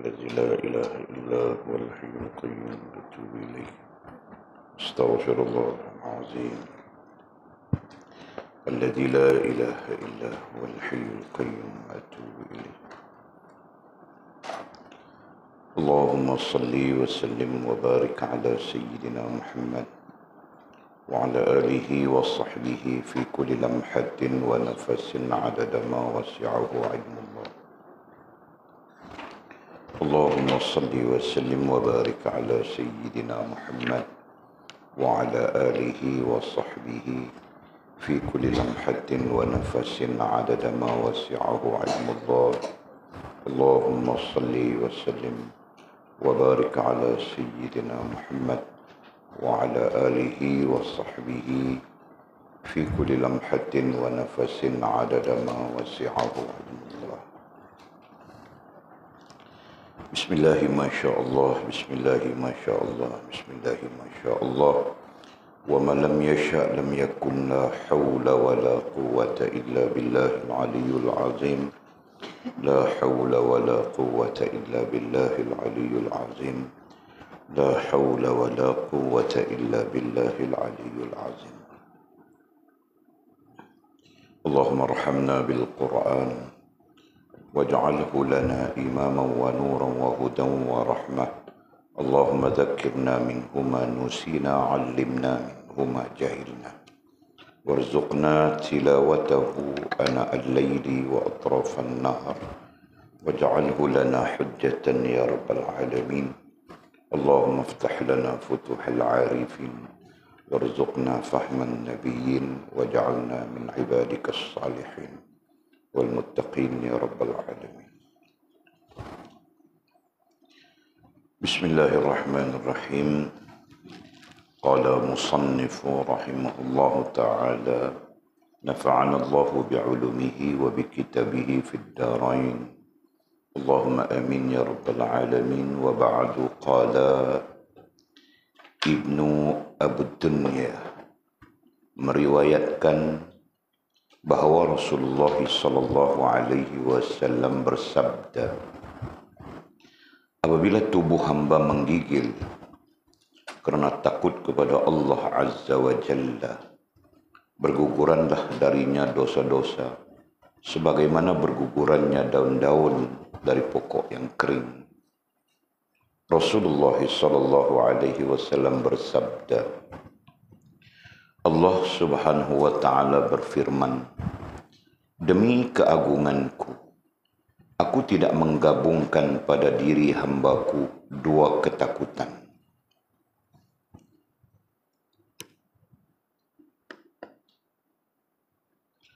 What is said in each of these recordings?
الذي لا إله إلا هو الحي القيوم أتوب إليه أستغفر الله العظيم الذي لا إله إلا هو الحي القيوم أتوب إليه اللهم صل وسلم وبارك على سيدنا محمد وعلى آله وصحبه في كل لمحة ونفس عدد ما وسعه علم الله اللهم صل وسلم وبارك على سيدنا محمد وعلى آله وصحبه في كل لمحة ونفس عدد ما وسعه علم الله اللهم صل وسلم وبارك على سيدنا محمد وعلى آله وصحبه في كل لمحة ونفس عدد ما وسعه علم الله بسم الله ما شاء الله بسم الله ما شاء الله بسم الله ما شاء الله وما لم يشاء لم يكن لا حول ولا قوة إلا بالله العلي العظيم لا حول ولا قوة إلا بالله العلي العظيم لا حول ولا قوة إلا بالله العلي العظيم اللهم ارحمنا بالقرآن واجعله لنا إماما ونورا وهدى ورحمة اللهم ذكرنا منه ما نسينا علمنا منه ما جهلنا وارزقنا تلاوته آناء الليل وأطراف النهار واجعله لنا حجة يا رب العالمين اللهم افتح لنا فتوح العارفين وارزقنا فهم النبيين واجعلنا من عبادك الصالحين والمتقين يا رب العالمين بسم الله الرحمن الرحيم قال مصنف رحمه الله تعالى نفعنا الله بعلومه وبكتابه في الدارين اللهم آمين يا رب العالمين وبعد قال ابن أبو الدنيا meriwayatkan bahawa Rasulullah sallallahu alaihi wasallam bersabda, apabila tubuh hamba menggigil kerana takut kepada Allah Azza wa Jalla, berguguranlah darinya dosa-dosa sebagaimana bergugurannya daun-daun dari pokok yang kering. Rasulullah sallallahu alaihi wasallam bersabda, Allah Subhanahu wa taala berfirman, demi keagunganku, aku tidak menggabungkan pada diri hambaku dua ketakutan.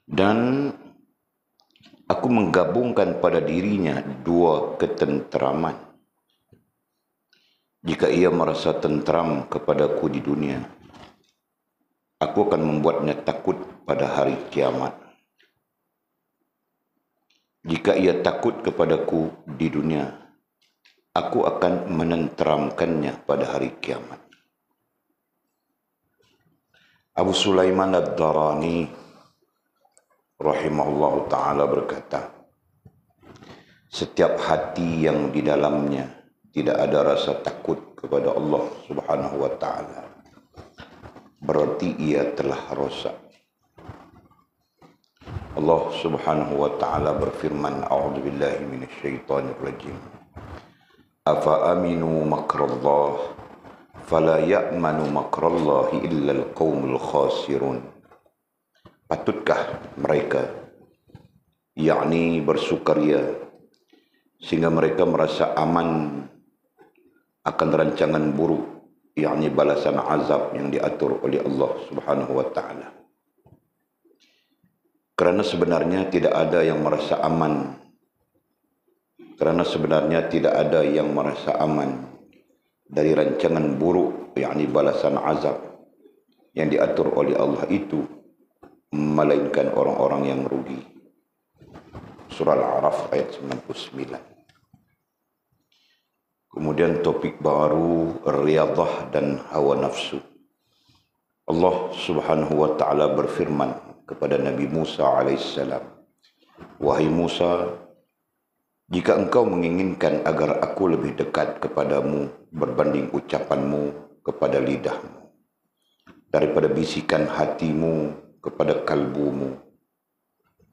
Dan aku menggabungkan pada dirinya dua ketenteraman. Jika ia merasa tentram kepadaku di dunia, aku akan membuatnya takut pada hari kiamat. Jika ia takut kepadaku di dunia, aku akan menenteramkannya pada hari kiamat. Abu Sulaiman Ad-Darani rahimahullah ta'ala berkata, setiap hati yang di dalamnya tidak ada rasa takut kepada Allah Subhanahu wa ta'ala, berarti ia telah rosak. Allah Subhanahu wa ta'ala berfirman, a'udzubillahi minasyaitonir rajim, afa aminu makrallah fala ya'manu makrallahi illa alqaumul khasirun. Patutkah mereka, yakni bersukaria, sehingga mereka merasa aman akan rancangan buruk, yakni balasan azab yang diatur oleh Allah Subhanahu wa ta'ala. Kerana sebenarnya tidak ada yang merasa aman. Kerana sebenarnya tidak ada yang merasa aman dari rancangan buruk, yakni balasan azab yang diatur oleh Allah itu, melainkan orang-orang yang rugi. Surah Al-A'raf ayat 99. Kemudian topik baru, riyadhah dan hawa nafsu. Allah Subhanahu wa ta'ala berfirman kepada Nabi Musa alaihissalam, wahai Musa, Jika engkau menginginkan agar aku lebih dekat kepadamu berbanding ucapanmu kepada lidahmu, daripada bisikan hatimu kepada kalbumu,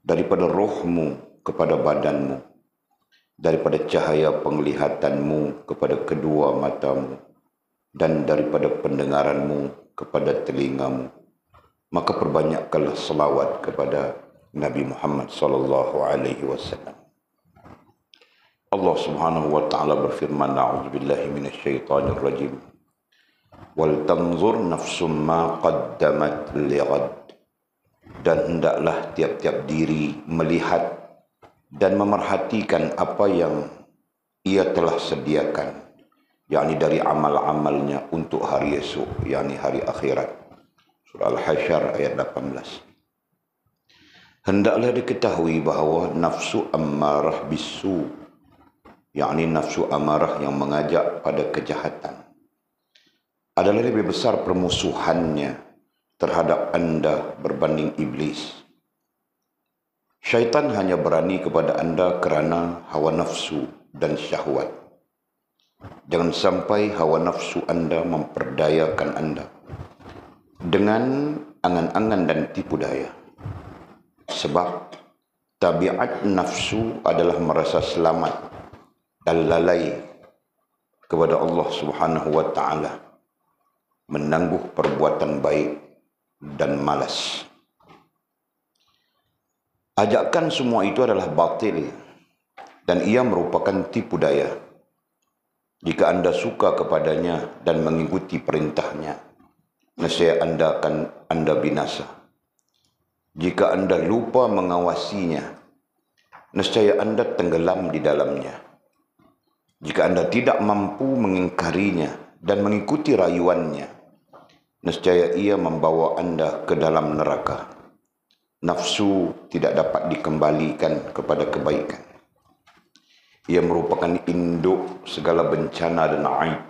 daripada rohmu kepada badanmu, daripada cahaya penglihatanmu kepada kedua matamu, dan daripada pendengaranmu kepada telingamu, maka perbanyakkanlah selawat kepada Nabi Muhammad sallallahu alaihi wasallam. Allah Subhanahu wa taala berfirman, a'udzubillahi minasyaitonir rajim. Wal tanzur nafsum ma qaddamat lighad. Dan hendaklah tiap-tiap diri melihat dan memerhatikan apa yang ia telah sediakan, yakni dari amal-amalnya untuk hari esok, yakni hari akhirat. Surah Al-Hasyr ayat 18. Hendaklah diketahui bahawa nafsu ammarah bisu, yakni nafsu amarah yang mengajak pada kejahatan, adalah lebih besar permusuhannya terhadap anda berbanding iblis. Syaitan hanya berani kepada anda kerana hawa nafsu dan syahwat. Jangan sampai hawa nafsu anda memperdayakan anda dengan angan-angan dan tipu daya. Sebab tabiat nafsu adalah merasa selamat dan lalai kepada Allah Subhanahu wa taala, menangguh perbuatan baik dan malas. Ajakan semua itu adalah batil dan ia merupakan tipu daya. Jika anda suka kepadanya dan mengikuti perintahnya, nescaya anda binasa. Jika anda lupa mengawasinya, nescaya anda tenggelam di dalamnya. Jika anda tidak mampu mengingkarinya dan mengikuti rayuannya, nescaya ia membawa anda ke dalam neraka. Nafsu tidak dapat dikembalikan kepada kebaikan. Ia merupakan induk segala bencana dan aib.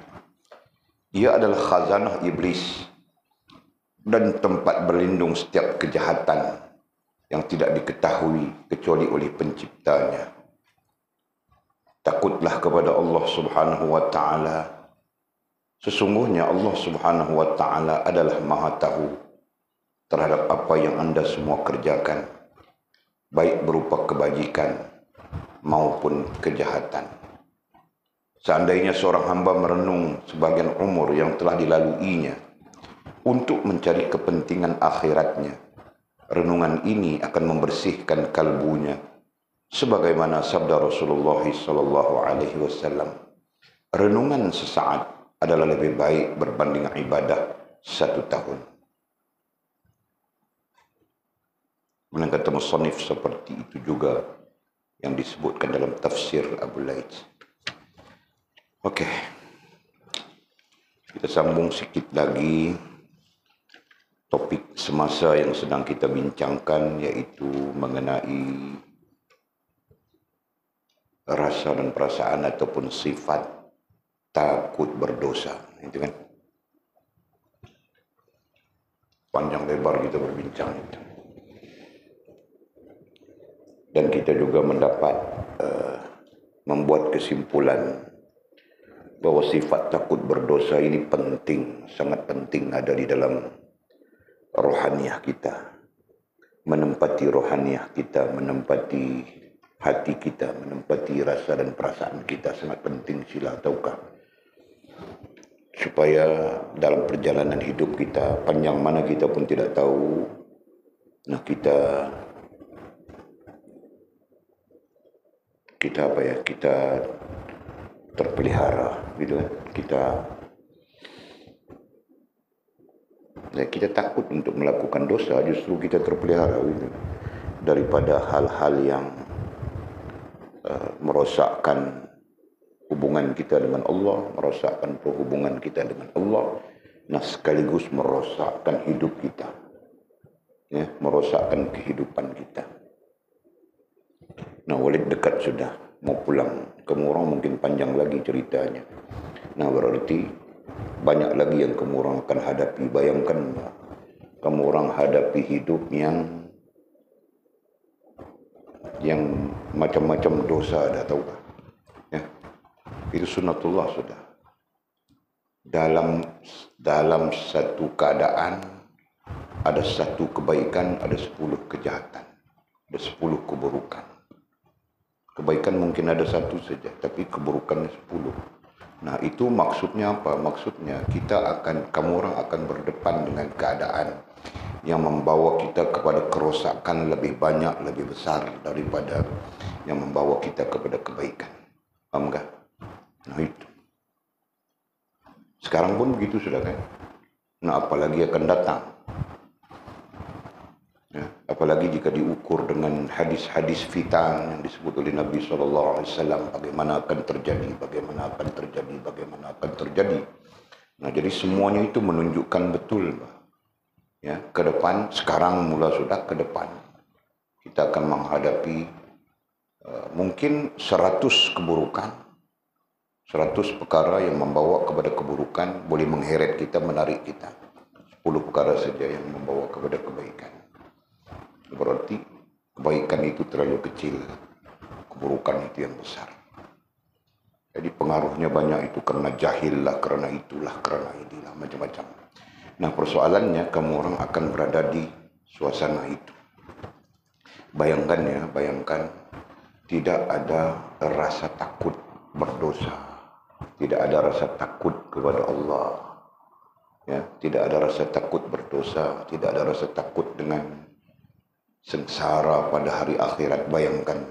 Ia adalah khazanah iblis dan tempat berlindung setiap kejahatan yang tidak diketahui kecuali oleh penciptanya. Takutlah kepada Allah Subhanahu wa taala. Sesungguhnya Allah Subhanahu wa taala adalah Maha Tahu terhadap apa yang anda semua kerjakan, baik berupa kebajikan maupun kejahatan. Seandainya seorang hamba merenung sebagian umur yang telah dilaluinya untuk mencari kepentingan akhiratnya, renungan ini akan membersihkan kalbunya, sebagaimana sabda Rasulullah sallallahu alaihi wasallam, renungan sesaat adalah lebih baik berbanding ibadah 1 tahun. Kemudian kata musannif seperti itu juga yang disebutkan dalam tafsir Abu Laits. Okey, kita sambung sikit lagi topik semasa yang sedang kita bincangkan, iaitu mengenai rasa dan perasaan ataupun sifat takut berdosa. Itu kan panjang lebar kita berbincang itu. Dan kita juga mendapat membuat kesimpulan bahawa sifat takut berdosa ini penting, sangat penting ada di dalam rohaniah kita, menempati rohaniah kita, menempati hati kita, menempati rasa dan perasaan kita. Sangat penting, sila tahukah, supaya dalam perjalanan hidup kita, panjang mana kita pun tidak tahu, kita terpelihara gitu kan. Kita takut untuk melakukan dosa, justru kita terpelihara gitu, daripada hal-hal yang merosakkan hubungan kita dengan Allah, merosakkan hubungan kita dengan Allah, sekaligus merosakkan hidup kita, merosakkan kehidupan kita. Walid dekat sudah, mau pulang. Kamu orang mungkin panjang lagi ceritanya. Berarti banyak lagi yang kamu orang akan hadapi. Bayangkan kamu orang hadapi hidup yang macam-macam dosa, dah tahu. Itu sunnatullah sudah. Dalam satu keadaan ada satu kebaikan, ada 10 kejahatan, ada 10 keburukan. Kebaikan mungkin ada satu saja, tapi keburukannya 10. Nah, itu maksudnya apa? Maksudnya kamu orang akan berdepan dengan keadaan yang membawa kita kepada kerosakan lebih banyak, lebih besar daripada yang membawa kita kepada kebaikan. Paham tak? Nah, itu. Sekarang pun begitu sudah kan? Nah, apalagi akan datang. Ya, apalagi jika diukur dengan hadis-hadis fitan yang disebut oleh Nabi SAW, bagaimana akan terjadi, bagaimana akan terjadi, bagaimana akan terjadi. Nah, jadi semuanya itu menunjukkan betul, ya, ke depan, sekarang mula sudah ke depan. Kita akan menghadapi mungkin 100 keburukan, 100 perkara yang membawa kepada keburukan, boleh mengheret kita, menarik kita. 10 perkara saja yang membawa kepada kebaikan. Berarti kebaikan itu terlalu kecil, keburukan itu yang besar. Jadi pengaruhnya banyak itu karena jahil lah, karena itulah, karena inilah, macam-macam. Nah, persoalannya kamu orang akan berada di suasana itu. Bayangkan ya, bayangkan tidak ada rasa takut berdosa, tidak ada rasa takut kepada Allah, ya, tidak ada rasa takut berdosa, tidak ada rasa takut dengan sengsara pada hari akhirat. Bayangkan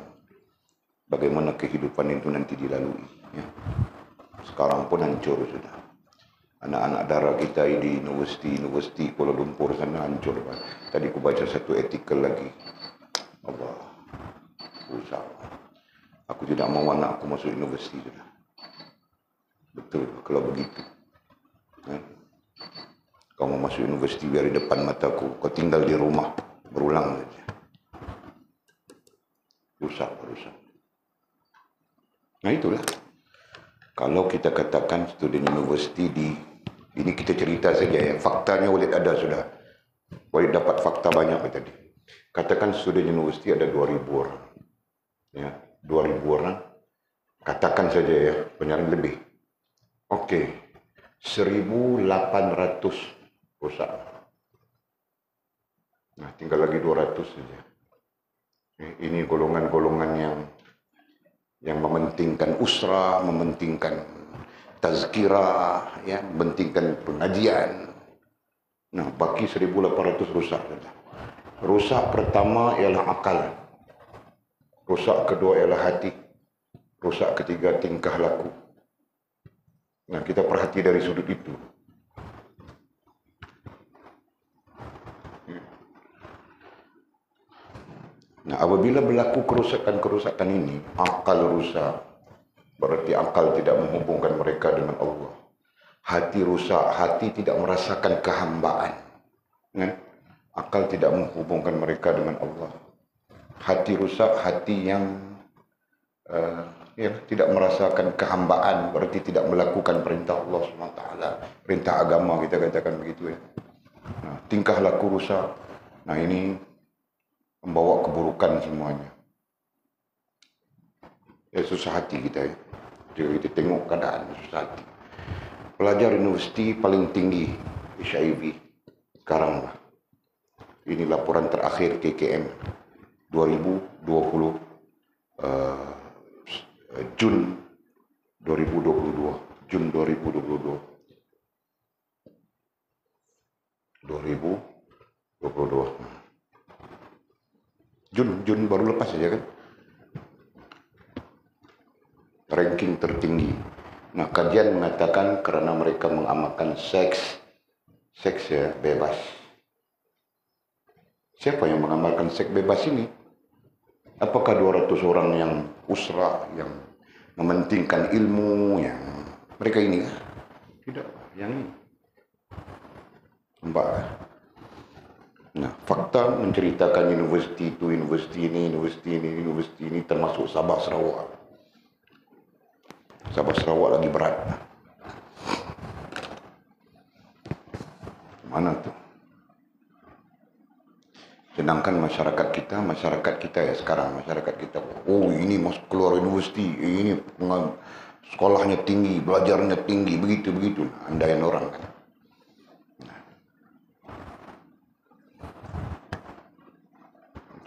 bagaimana kehidupan itu nanti dilalui, ya. Sekarang pun hancur sudah. Anak-anak darah kita di universiti Kuala Lumpur sana hancur. Tadi aku baca satu artikel lagi. Allah, susah. Aku tidak mau anak aku masuk universiti sudah. Betul kalau begitu, ya. Kau mau masuk universiti biar di depan mataku, kau tinggal di rumah berulang saja. Rusak. Nah, itulah. Kalau kita katakan student university ini kita cerita saja ya, faktanya Walid ada sudah. Walid dapat fakta banyak tadi. Katakan student university ada 2000 orang. Ya, 2000 orang. Katakan saja ya, benar lebih. Oke. 1800 rusak. Nah, tinggal lagi 200 saja. Ini golongan-golongan yang mementingkan usra, mementingkan tazkirah, ya, mementingkan pengajian. Nah, baki 1800 rusak saja. Rusak pertama ialah akal. Rusak kedua ialah hati. Rusak ketiga tingkah laku. Nah, kita perhati dari sudut itu. Nah, apabila berlaku kerusakan-kerusakan ini, akal rusak, berarti akal tidak menghubungkan mereka dengan Allah. Hati rusak, hati tidak merasakan kehambaan. Nah, akal tidak menghubungkan mereka dengan Allah. Hati rusak, hati yang tidak merasakan kehambaan, berarti tidak melakukan perintah Allah SWT, perintah agama, kita katakan begitu ya. Nah, tingkah laku rusak. Nah, ini membawa keburukan semuanya. Ya, susah hati kita ya. Jadi kita tengok keadaan susah hati. Pelajar universiti paling tinggi HIV sekarang lah. Ini laporan terakhir KKM 2020 Jun 2022. Jun 2022. 2022. Jun baru lepas saja kan. Ranking tertinggi. Nah, kajian mengatakan karena mereka mengamalkan seks ya bebas. Siapa yang mengamalkan seks bebas ini? Apakah 200 orang yang usra, yang mementingkan ilmu, yang mereka ini? Tidak, yang ini. Mbak. Nah, fakta menceritakan universiti itu, universiti ini termasuk Sabah Sarawak. Sabah Sarawak lagi berat. Mana tuh? Sedangkan masyarakat kita ya sekarang, masyarakat kita, oh ini masuk keluar universiti, ini sekolahnya tinggi, belajarnya tinggi, begitu-begitu. Andaian orang kan.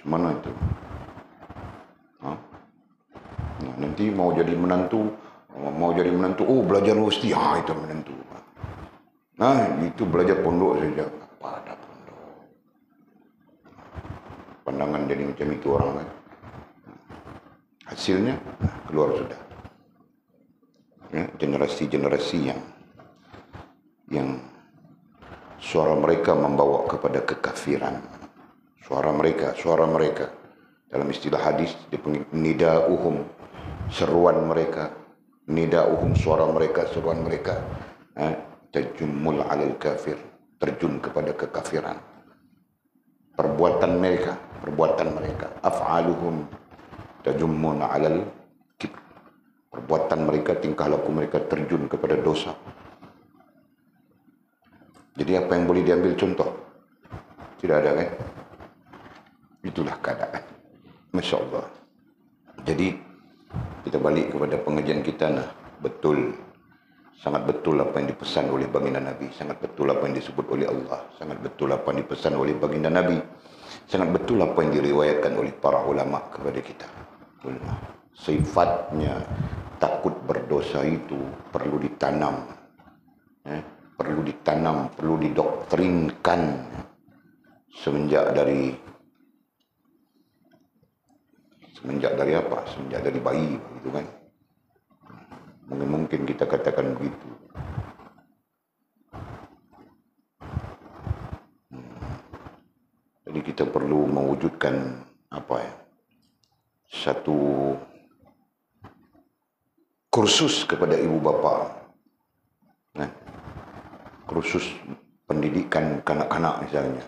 Mana itu? Nah, nanti mau jadi menantu, oh belajar mesti, itu menantu. Nah, itu belajar pondok saja. Apa ada pondok? Pandangan jadi macam itu orang kan. Hasilnya keluar sudah. Ya, generasi-generasi yang suara mereka membawa kepada kekafiran. Suara mereka dalam istilah hadis dipanggil nida'uhum, seruan mereka, nida'uhum, suara mereka, seruan mereka, tajummul 'alal kafir, terjun kepada kekafiran. Perbuatan mereka, af'aluhum tajummun 'alal kibr. Perbuatan mereka, tingkah laku mereka terjun kepada dosa. Jadi apa yang boleh diambil contoh? Tidak ada kan? Itulah keadaan. Masya Allah. Jadi kita balik kepada pengajian kita. Betul. Sangat betul apa yang dipesan oleh baginda Nabi. Sangat betul apa yang disebut oleh Allah. Sangat betul apa yang dipesan oleh baginda Nabi. Sangat betul apa yang diriwayatkan oleh para ulama kepada kita. Sifatnya takut berdosa itu perlu ditanam. Perlu ditanam, perlu didoktrinkan. Semenjak dari bayi, gitu kan? Mungkin kita katakan begitu. Jadi kita perlu mewujudkan satu kursus kepada ibu bapa, kursus pendidikan kanak-kanak misalnya,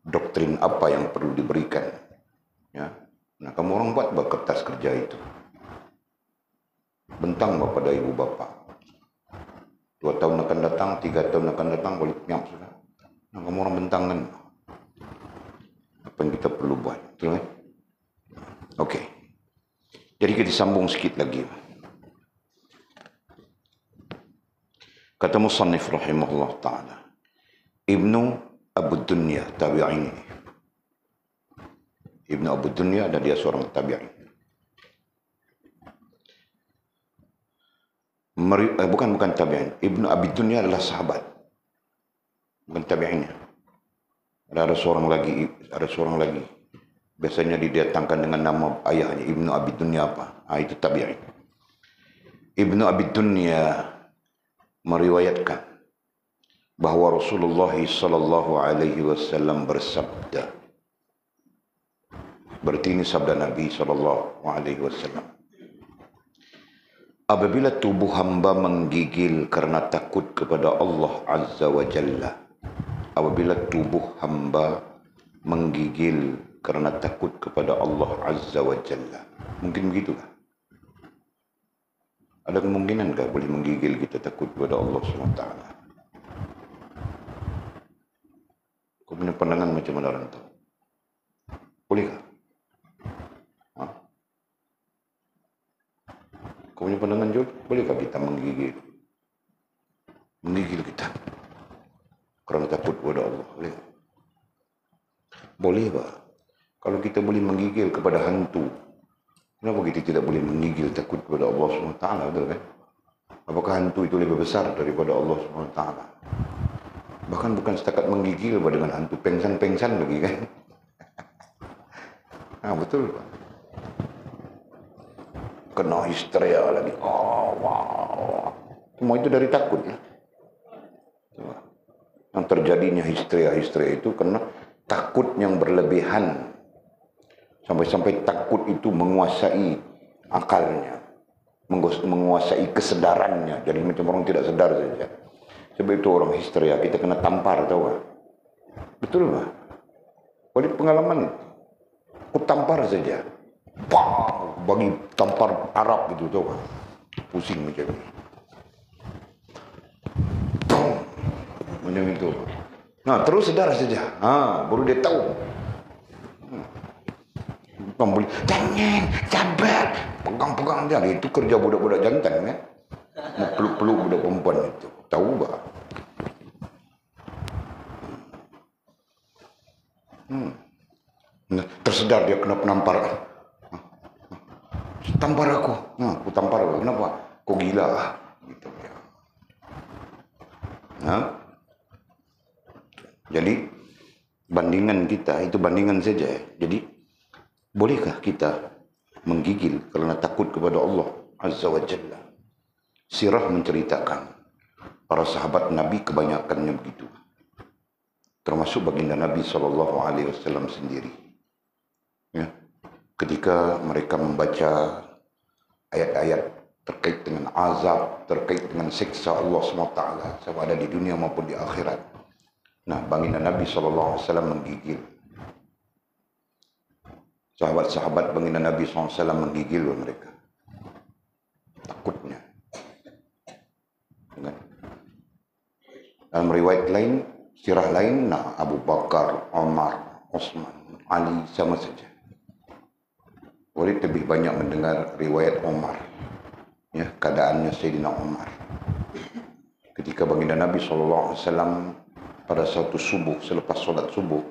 doktrin apa yang perlu diberikan, ya. Nah, kamu orang buat kertas kerja itu. Bentang kepada ibu bapa. 2 tahun akan datang, 3 tahun akan datang, boleh nyap sudah. Nah, kamu orang bentang kan. Apa yang kita perlu buat. Betul kan? Oke. Jadi kita sambung sikit lagi. Kata musannif rahimahullah ta'ala. Ibnu Abu Dunya tabi'in. Ibnu Abu Dunya dan dia seorang tabi'in. Bukan tabi'in. Ibnu Abi Dunya adalah sahabat. Bukan tabi'innya. Ada seorang lagi. Biasanya didatangkan dengan nama ayahnya. Ibnu Abi Dunya apa? Itu tabi'in. Ibnu Abi Dunya meriwayatkan bahawa Rasulullah sallallahu alaihi wasallam bersabda. Berarti ini sabda Nabi sallallahu alaihi wasallam. Apabila tubuh hamba menggigil karena takut kepada Allah Azza wa Jalla. Apabila tubuh hamba menggigil karena takut kepada Allah Azza wa Jalla. Mungkin begitulah. Ada kemungkinan boleh menggigil kita takut kepada Allah SWT? Kau punya pandangan macam mana orang tahu? Bolehkah? Kau punya pandangan Jod? Bolehkah kita menggigil? Menggigil kita kerana takut kepada Allah. Boleh? Boleh pak. Kalau kita boleh menggigil kepada hantu, kenapa kita tidak boleh menggigil takut kepada Allah SWT? Betul kan? Apakah hantu itu lebih besar daripada Allah SWT? Bahkan bukan setakat menggigil dengan hantu, pengsan-pengsan lagi kan? Betul pak. Kena histeria lagi. Wow. Semua itu dari takut ya. Yang terjadinya histeria itu karena takut yang berlebihan. Sampai-sampai takut itu menguasai akalnya. Menguasai kesedarannya. Jadi macam orang tidak sedar saja. Sebab itu orang histeria. Kita kena tampar, tahu tak? Betul tak? Oleh pengalaman itu. Aku tampar saja. Bang, bagi tampar Arab itu, tahu kan? Pusing macam ni. Bang, macam itu. Nah, terus sedar saja. Baru dia tahu. Jangan, sabar. Pegang-pegang dia. Itu kerja budak-budak jantan kan? Mau peluk-peluk budak perempuan itu. Tahu bah. Tersedar dia kena penampar. Tampar aku. Aku tampar aku. Kenapa? Kau gila. Gitu dia. Jadi bandingan kita itu bandingan saja. Jadi bolehkah kita menggigil kerana takut kepada Allah Azza wa Jalla? Sirah menceritakan para sahabat Nabi kebanyakannya begitu. Termasuk baginda Nabi SAW sendiri. Ya. Ketika mereka membaca ayat-ayat terkait dengan azab, terkait dengan siksa Allah SWT, sama ada di dunia maupun di akhirat. Nah, baginda Nabi SAW menggigil. Sahabat-sahabat baginda Nabi SAW menggigil mereka. Takutnya. Dalam riwayat lain, sirah lain, nah Abu Bakar, Umar, Utsman, Ali sama saja. Walid lebih banyak mendengar riwayat Umar. Ya, keadaannya Sayyidina Umar. Ketika baginda Nabi SAW pada suatu subuh, selepas solat subuh,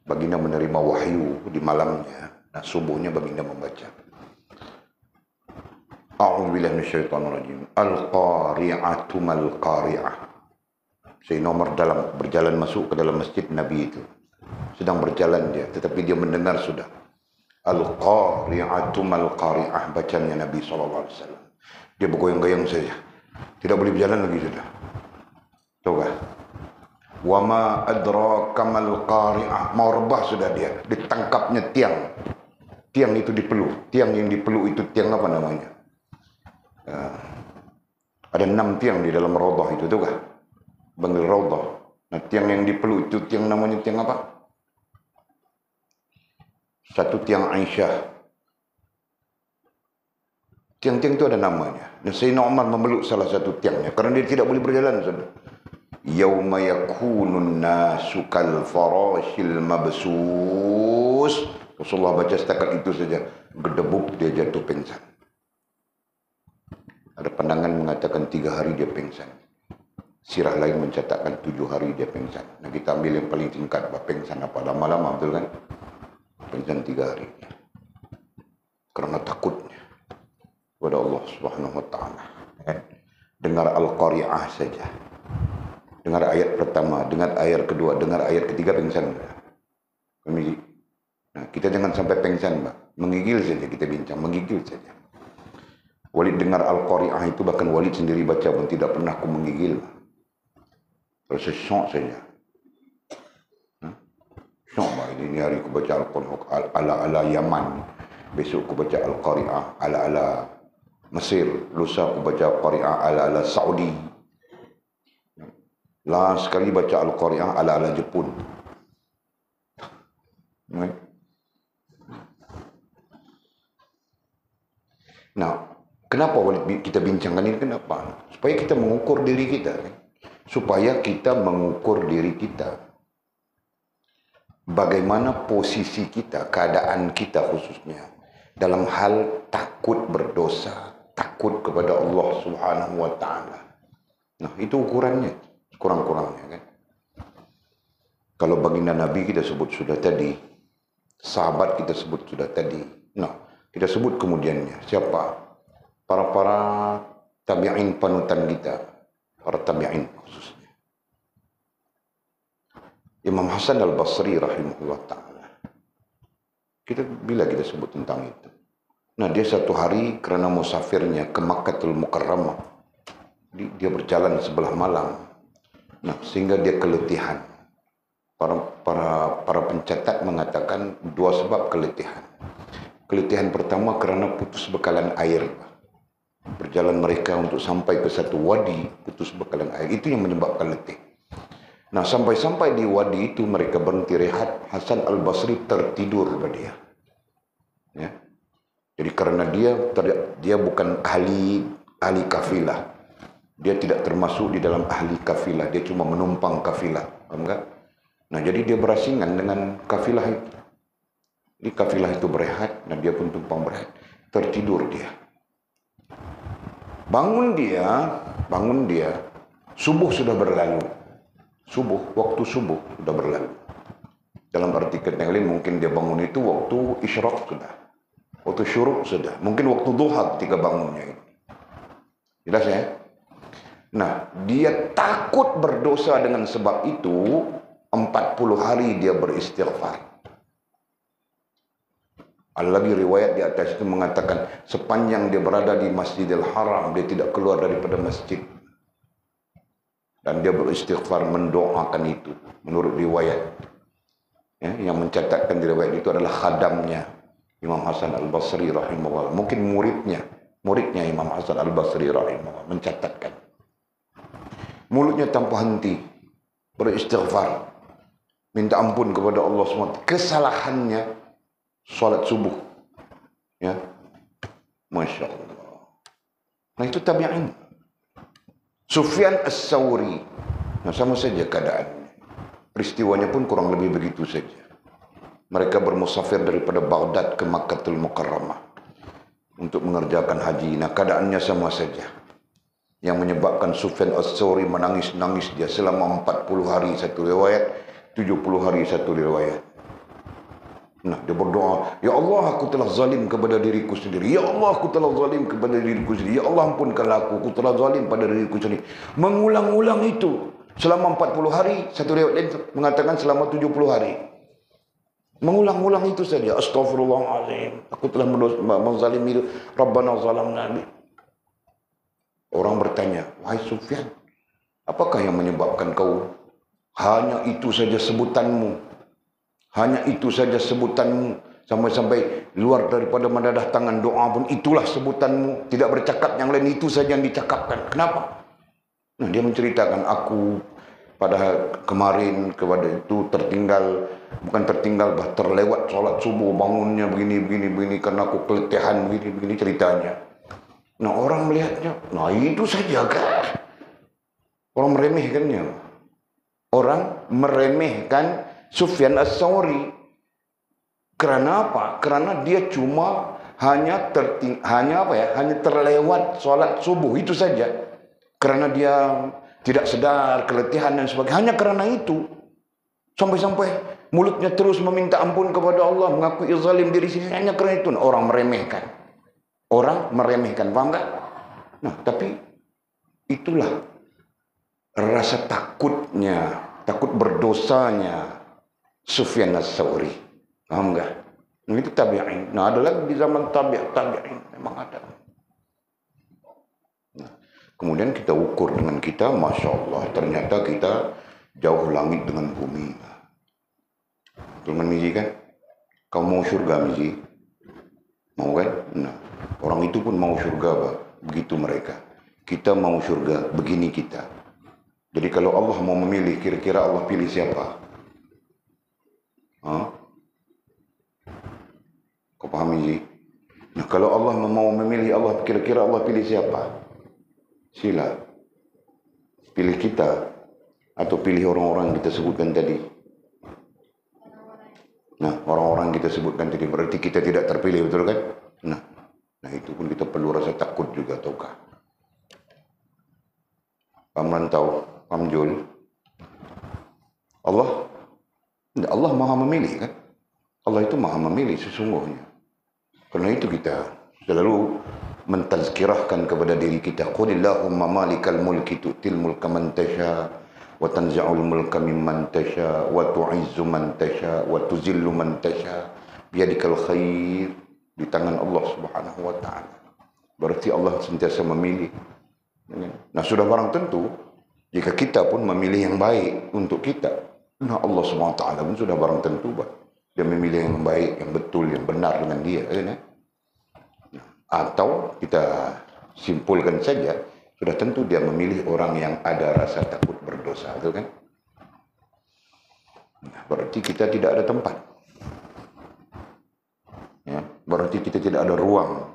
baginda menerima wahyu di malamnya. Nah, subuhnya baginda membaca. A'udzubillahi minasyaitonirrajim. Al-qari'atu mal-qari'ah. Sayyidina Umar berjalan masuk ke dalam masjid Nabi itu. Sedang berjalan dia, tetapi dia mendengar sudah. Al-qari'atu mal-qari'ah, bacanya Nabi SAW. Dia bergoyang-goyang saja. Tidak boleh berjalan lagi sudah. Tahu kah? Wa ma adraka mal-qari'ah. Mau rebah sudah dia. Ditangkapnya tiang. Tiang itu dipeluk. Tiang yang dipeluk itu tiang apa namanya? Ada 6 tiang di dalam raudhah itu, tahu kah? Banggil raudhah. Nah, tiang yang dipeluk itu tiang namanya tiang apa? Satu tiang Aisyah. Tiang-tiang itu ada namanya. Dan Sayyidina Umar memeluk salah satu tiangnya kerana dia tidak boleh berjalan sudah. Yauma yakunun nasu kal farashil mabsus. Rasulullah baca setakat itu saja, gedebuk dia jatuh pingsan. Ada pandangan mengatakan 3 hari dia pingsan. Sirah lain mencatatkan 7 hari dia pingsan. Nah, kita ambil yang paling singkat, pingsan apa lama-lama, betul kan? Pingsan 3 hari. Kerana takutnya kepada Allah Subhanahu wa taala. Dengar Al-Qari'ah saja. Dengar ayat pertama, dengar ayat kedua, dengar ayat ketiga pingsan. Nah, kita jangan sampai pingsan, Mbak. Menggigil saja kita bincang, menggigil saja. Walid dengar Al-Qari'ah itu, bahkan Walid sendiri baca pun tidak pernah aku menggigil. Rasa syok saja. Syok, Mbak. Ini hari aku baca Al-Qari'ah ala-ala Yaman. Besok aku baca Al-Qari'ah ala-ala Mesir. Lusa aku baca Al-Qari'ah ala-ala Saudi. Last sekali baca Al-Qari'ah ala-ala Jepun. Nah, kenapa kita bincangkan ini? Kenapa? Supaya kita mengukur diri kita. Supaya kita mengukur diri kita. Bagaimana posisi kita, keadaan kita khususnya. Dalam hal takut berdosa. Takut kepada Allah Subhanahu wa ta'ala. Nah, itu ukurannya. Kurang-kurangnya kan. Kalau baginda Nabi kita sebut sudah tadi. Sahabat kita sebut sudah tadi. Nah, kita sebut kemudiannya. Siapa? Para tabi'in panutan kita. Para tabi'in khususnya. Imam Hasan al-Basri rahimahullah ta'ala. Bila kita sebut tentang itu. Nah, dia satu hari kerana musafirnya ke Makkatul Mukarramah. Dia berjalan sebelah malam. Nah, sehingga dia keletihan. Para pencatat mengatakan 2 sebab keletihan. Keletihan pertama kerana putus bekalan air. Berjalan mereka untuk sampai ke satu wadi, putus bekalan air. Itu yang menyebabkan letih. Nah, sampai-sampai di wadi itu mereka berhenti rehat. Hasan al-Basri tertidur pada dia. Ya. Jadi kerana dia bukan ahli kafilah. Dia tidak termasuk di dalam ahli kafilah. Dia cuma menumpang kafilah. Faham tak? Nah, jadi dia berasingan dengan kafilah itu. Di kafilah itu berehat, dan dia pun tumpang berehat. Tertidur dia. bangun dia, subuh sudah berlalu. Waktu subuh sudah berlalu. Dalam arti kata yang lain, mungkin dia bangun itu waktu isyraq sudah. Waktu syuruk sudah. Mungkin waktu duha ketika bangunnya itu. Jelas ya? Nah, dia takut berdosa dengan sebab itu, 40 hari dia beristighfar. Ada lagi riwayat di atas itu mengatakan, sepanjang dia berada di Masjidil Haram, dia tidak keluar daripada masjid. Dan dia beristighfar mendoakan itu, menurut riwayat. Ya, yang mencatatkan di riwayat itu adalah khadamnya Imam Hasan Al-Basri rahimahullah. Mungkin muridnya Imam Hasan Al-Basri rahimahullah mencatatkan. Mulutnya tanpa henti beristighfar, minta ampun kepada Allah SWT. Kesalahannya salat subuh. Ya. Masya Allah. Nah itu tabi'in. Sufyan As-Sawri. Nah sama saja keadaannya. Peristiwanya pun kurang lebih begitu saja. Mereka bermusafir daripada Baghdad ke Makkatul Mukarramah untuk mengerjakan haji. Nah keadaannya sama saja. Yang menyebabkan Sufyan As-Sawri menangis-nangis dia selama 40 hari satu riwayat, 70 hari satu riwayat. Nah dia berdoa, ya Allah aku telah zalim kepada diriku sendiri. Ya Allah aku telah zalim kepada diriku sendiri. Ya Allah ampunkanlah aku telah zalim pada diriku sendiri. Mengulang-ulang itu selama 40 hari, satu riwayat lain mengatakan selama 70 hari. Mengulang-ulang itu saja. Astaghfirullahaladzim. Aku telah menzalimi Rabbana zalamna. Orang bertanya, wahai Sufyan, apakah yang menyebabkan kau hanya itu saja sebutanmu? Hanya itu saja sebutanmu. Sampai-sampai luar daripada mendadah tangan doa pun itulah sebutanmu. Tidak bercakap yang lain, itu saja yang dicakapkan. Kenapa? Nah, dia menceritakan, aku pada kemarin kepada itu terlewat sholat subuh, bangunnya begini karena aku keletihan begini ceritanya. Nah orang melihatnya, nah itu saja kan. Orang meremehkannya. Orang meremehkan Sufyan As-Sawri. Karena apa? Karena dia cuma hanya terlewat sholat subuh itu saja. Karena dia tidak sadar, keletihan dan sebagainya. Hanya karena itu. Sampai-sampai mulutnya terus meminta ampun kepada Allah. Mengakui zalim diri sendiri. Hanya karena itu. Nah, orang meremehkan. Paham tak? Nah, tapi itulah rasa takutnya. Takut berdosanya Sufyan As-Sawri. Paham tak? Nah, itu tabi'in. Nah, ada lagi di zaman tabi'in. Memang ada. Kemudian kita ukur dengan kita, Masya Allah, ternyata kita jauh langit dengan bumi. Teman Mizi kan? Kau mau surga Mizi? Mau kan? Nah, orang itu pun mau surga, Pak. Begitu mereka. Kita mau surga, begini kita. Jadi kalau Allah mau memilih, kira-kira Allah pilih siapa? Kau paham Mizi? Nah, kalau Allah mau memilih, kira-kira Allah pilih siapa? Sila, pilih kita atau pilih orang-orang yang kita sebutkan tadi. Nah, orang-orang yang kita sebutkan tadi berarti kita tidak terpilih, betul kan? Nah itu pun kita perlu rasa takut juga, tahukah? Pamrantau, Pamjul, Allah maha memilih kan? Allah itu maha memilih sesungguhnya. Karena itu kita selalu mentazkirahkan kepada diri kita, qulillahumma malikal mulki tu'til mulka man tasha wa tanzi'ul mulka mimman tasha wa tu'izzu man tasha wa tuzillu man tasha biyadikal khair. Di tangan Allah Subhanahu wa taala. Berarti Allah sentiasa memilih. Nah, sudah barang tentu jika kita pun memilih yang baik untuk kita, nah Allah Subhanahu wa taala pun sudah barang tentu dia memilih yang baik, yang betul, yang benar dengan dia, kan? Atau kita simpulkan saja, sudah tentu dia memilih orang yang ada rasa takut berdosa, betul kan? Nah, berarti kita tidak ada tempat. Ya, berarti kita tidak ada ruang.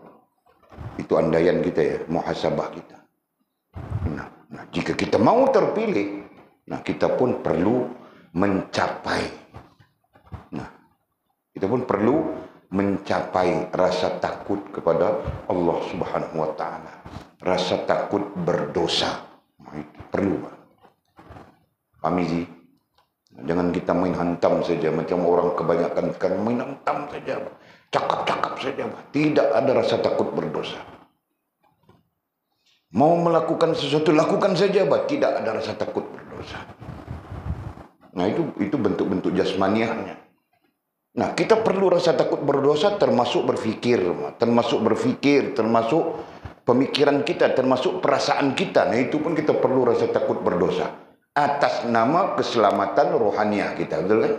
Itu andaian kita ya, muhasabah kita. Nah, jika kita mau terpilih, nah kita pun perlu mencapai. Nah, kita pun perlu mencapai rasa takut kepada Allah Subhanahu wa taala. rasa takut berdosa. Itu perlu. Amizi, jangan kita main hantam saja macam orang kebanyakan sekarang main hantam saja, cakap-cakap saja. Tidak ada rasa takut berdosa. Mau melakukan sesuatu lakukan saja, tidak ada rasa takut berdosa. Nah itu bentuk-bentuk jasmaniahnya. Nah kita perlu rasa takut berdosa termasuk berfikir, termasuk pemikiran kita, termasuk perasaan kita. Nah itu pun kita perlu rasa takut berdosa atas nama keselamatan rohaniah kita, betul kan?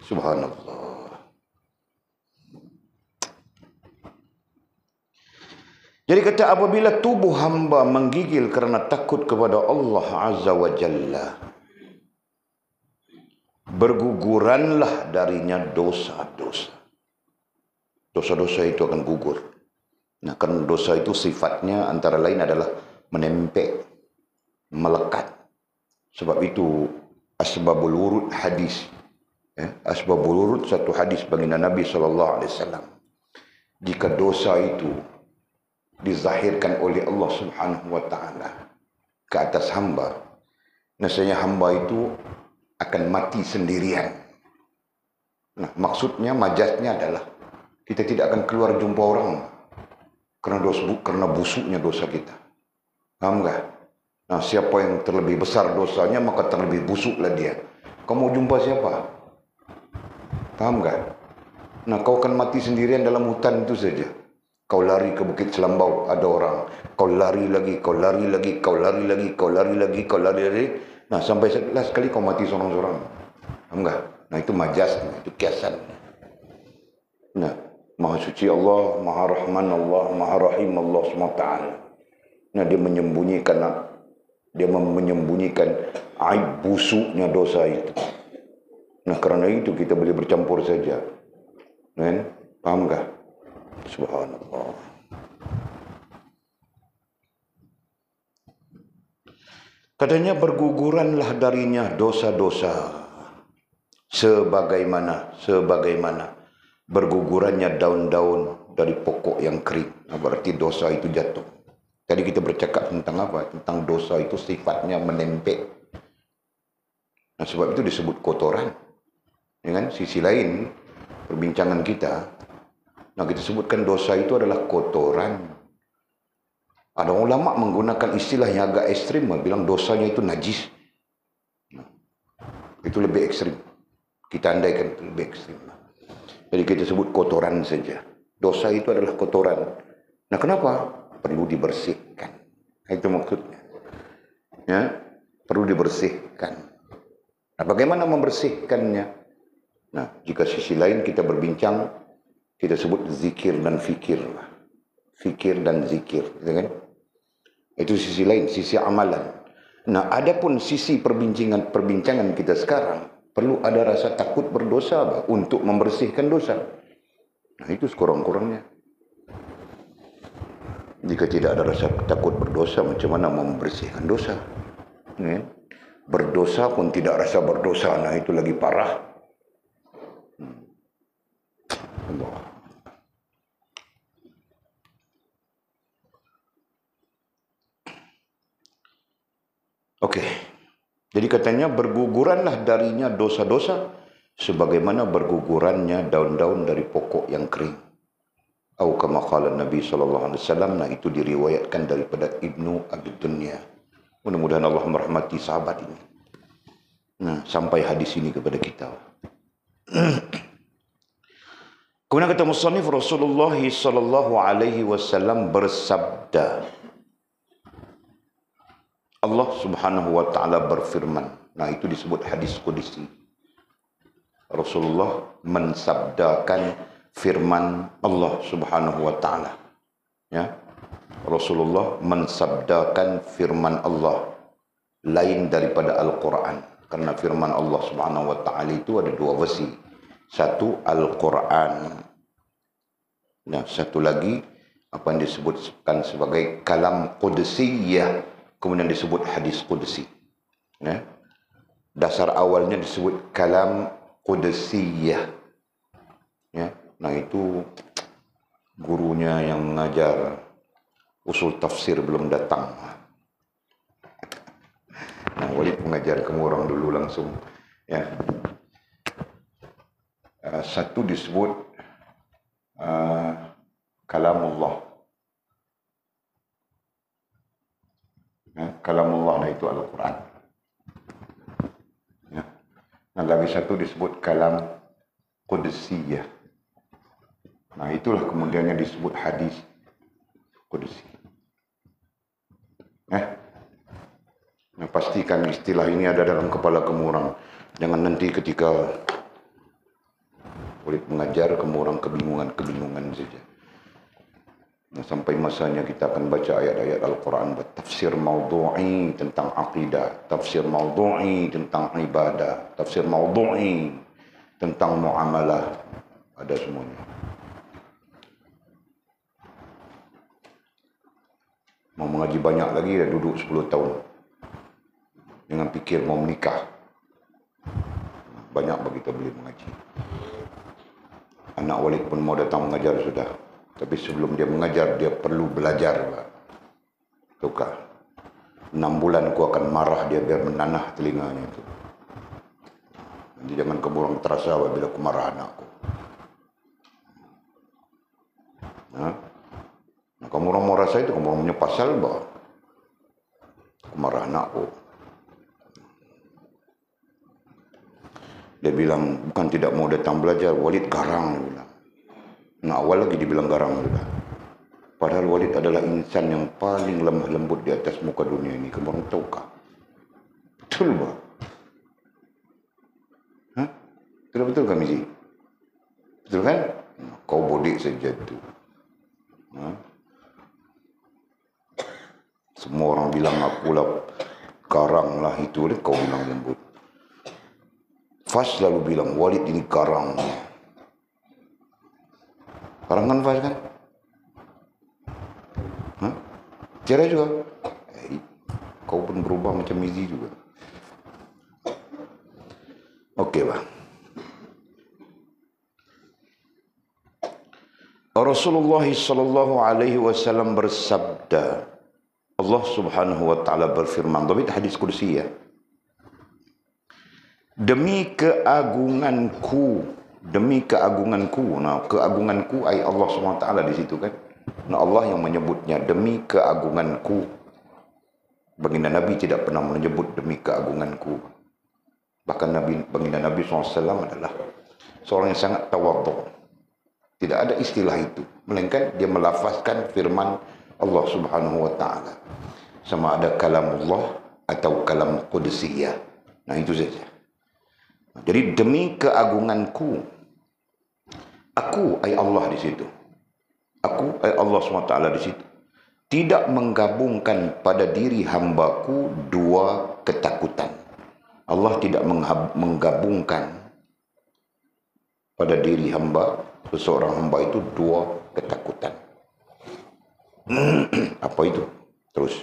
Subhanallah. Jadi kata apabila tubuh hamba menggigil kerana takut kepada Allah Azza wa Jalla, berguguranlah darinya dosa-dosa. Dosa-dosa itu akan gugur. Nah, karena dosa itu sifatnya antara lain adalah menempel, melekat. Sebab itu asbabul wurud hadis. Asbabul wurud satu hadis baginda Nabi SAW. Jika dosa itu dizahirkan oleh Allah Subhanahu wa taala ke atas hamba, nescaya hamba itu akan mati sendirian. Nah, maksudnya majaznya adalah kita tidak akan keluar jumpa orang karena busuknya dosa kita. Paham enggak? Nah, siapa yang terlebih besar dosanya maka terlebih busuklah dia. Kau mau jumpa siapa? Paham enggak? Nah, kau akan mati sendirian dalam hutan itu saja. Kau lari ke Bukit Selambau, ada orang. Kau lari lagi, kau lari lagi, kau lari lagi, kau lari lagi, kau lari lagi. Nah, sampai sekali kau mati seorang-seorang. Enggak. Nah, itu majasnya, itu kiasan. Nah, Maha Suci Allah, Maha Rahman Allah, Maha Rahim Allah SWT. Nah, dia menyembunyikan aib busuknya dosa itu. Nah, kerana itu kita boleh bercampur saja. Kan? Paham enggak? Subhanallah. Katanya berguguranlah darinya dosa-dosa sebagaimana bergugurannya daun-daun dari pokok yang kering. Nah, berarti dosa itu jatuh. Tadi kita bercakap tentang apa? Tentang dosa itu sifatnya menempel. Nah, sebab itu disebut kotoran. Ya kan? Sisi lain perbincangan kita, nah kita sebutkan dosa itu adalah kotoran. Ada ulama menggunakan istilah yang agak ekstrim, bilang dosanya itu najis. Nah, itu lebih ekstrim. Kita andaikan itu lebih ekstrim. Jadi kita sebut kotoran saja. Dosa itu adalah kotoran. Nah, kenapa? Perlu dibersihkan. Itu maksudnya. Ya, perlu dibersihkan. Nah, bagaimana membersihkannya? Nah, jika sisi lain kita berbincang, kita sebut zikir dan fikir. Fikir dan zikir, gitu kan? Itu sisi lain, sisi amalan. Nah, adapun sisi perbincangan kita sekarang, perlu ada rasa takut berdosa untuk membersihkan dosa. Nah, itu sekurang-kurangnya. Jika tidak ada rasa takut berdosa, macam mana membersihkan dosa? Ya? Berdosa pun tidak rasa berdosa, nah itu lagi parah. Allah. Okey. Jadi katanya berguguranlah darinya dosa-dosa sebagaimana bergugurannya daun-daun dari pokok yang kering. Atau kama qala Nabi sallallahu alaihi wasallam, nah itu diriwayatkan daripada Ibnu Abi Dunya. Mudah-mudahan Allah merahmati sahabat ini. Nah, sampai hadis ini kepada kita. Kemudian kata musannif, Rasulullah sallallahu alaihi wasallam bersabda, Allah Subhanahu wa taala berfirman. Nah, itu disebut hadis qudsi. Rasulullah mensabdakan firman Allah Subhanahu wa taala. Ya. Rasulullah mensabdakan firman Allah lain daripada Al-Quran. Karena firman Allah Subhanahu wa taala itu ada dua versi. Satu Al-Quran. Nah, satu lagi apa yang disebutkan sebagai kalam qudsiyah, kemudian disebut hadis qudsi. Ya. Dasar awalnya disebut kalam qudsiyah. Ya. Nah, itu gurunya yang mengajar usul tafsir belum datang. Nah, Walid mengajar kamu orang dulu langsung. Ya. Satu disebut kalamullah. Kalamullah itu Al-Quran. Ya. Nah, lagi satu disebut kalam Qudsiyah. Nah, itulah kemudiannya disebut hadis Qudsi. Nah, pastikan istilah ini ada dalam kepala kamu orang. Jangan nanti ketika Walid mengajar, kamu orang kebingungan saja. Nah, sampai masanya kita akan baca ayat-ayat Al-Quran, tafsir maudhu'i tentang akidah, tafsir maudhu'i tentang ibadah, tafsir maudhu'i tentang muamalah, ada semuanya. Mau mengaji banyak lagi, dah duduk 10 tahun. Dengan fikir mau menikah. Banyak bagi kita boleh mengaji. Anak Walid pun mau datang mengajar sudah. Tapi sebelum dia mengajar, dia perlu belajar. Tukar. 6 bulan aku akan marah dia biar menanah telinganya itu. Nanti jangan kamu orang terasa bila aku marah anakku. Nah, kamu orang mau rasa itu, kamu orang punya pasal bah. Aku marah anakku. Dia bilang, bukan tidak mau datang belajar, Walid garang, dia bilang. Nah, awal lagi dibilang garang sudah. Padahal Walid adalah insan yang paling lemah lembut di atas muka dunia ini. Kamu orang tahukah? Betul bah? Hah? Betul kan, Mizi? Betul kan? Nah, kau bodik saja tu. Semua orang bilang aku lah garang lah itu, kau bilang lembut. Fas selalu bilang Walid ini garang. Garang kan Fas kan? Tiara juga. Kau pun berubah macam Mizi juga. Okey bang. Rasulullah sallallahu alaihi wasallam bersabda, Allah Subhanahu wa taala berfirman, dhabit hadis qudsi ya. Demi keagunganku, nah keagunganku ai Allah Subhanahu wa taala di situ kan. Nah, Allah yang menyebutnya demi keagunganku. Baginda Nabi tidak pernah menyebut demi keagunganku. Bahkan baginda Nabi SAW adalah seorang yang sangat tawadhu. Tidak ada istilah itu, melainkan dia melafazkan firman Allah Subhanahu wa taala. Sama ada kalamullah atau kalam qudsiyah. Nah, itu saja. Jadi demi keagunganku, aku ai Allah di situ. Aku ai Allah SWT di situ. Tidak menggabungkan pada diri hambaku dua ketakutan. Allah tidak menggabungkan pada diri hamba, seseorang hamba itu dua ketakutan. Apa itu? Terus.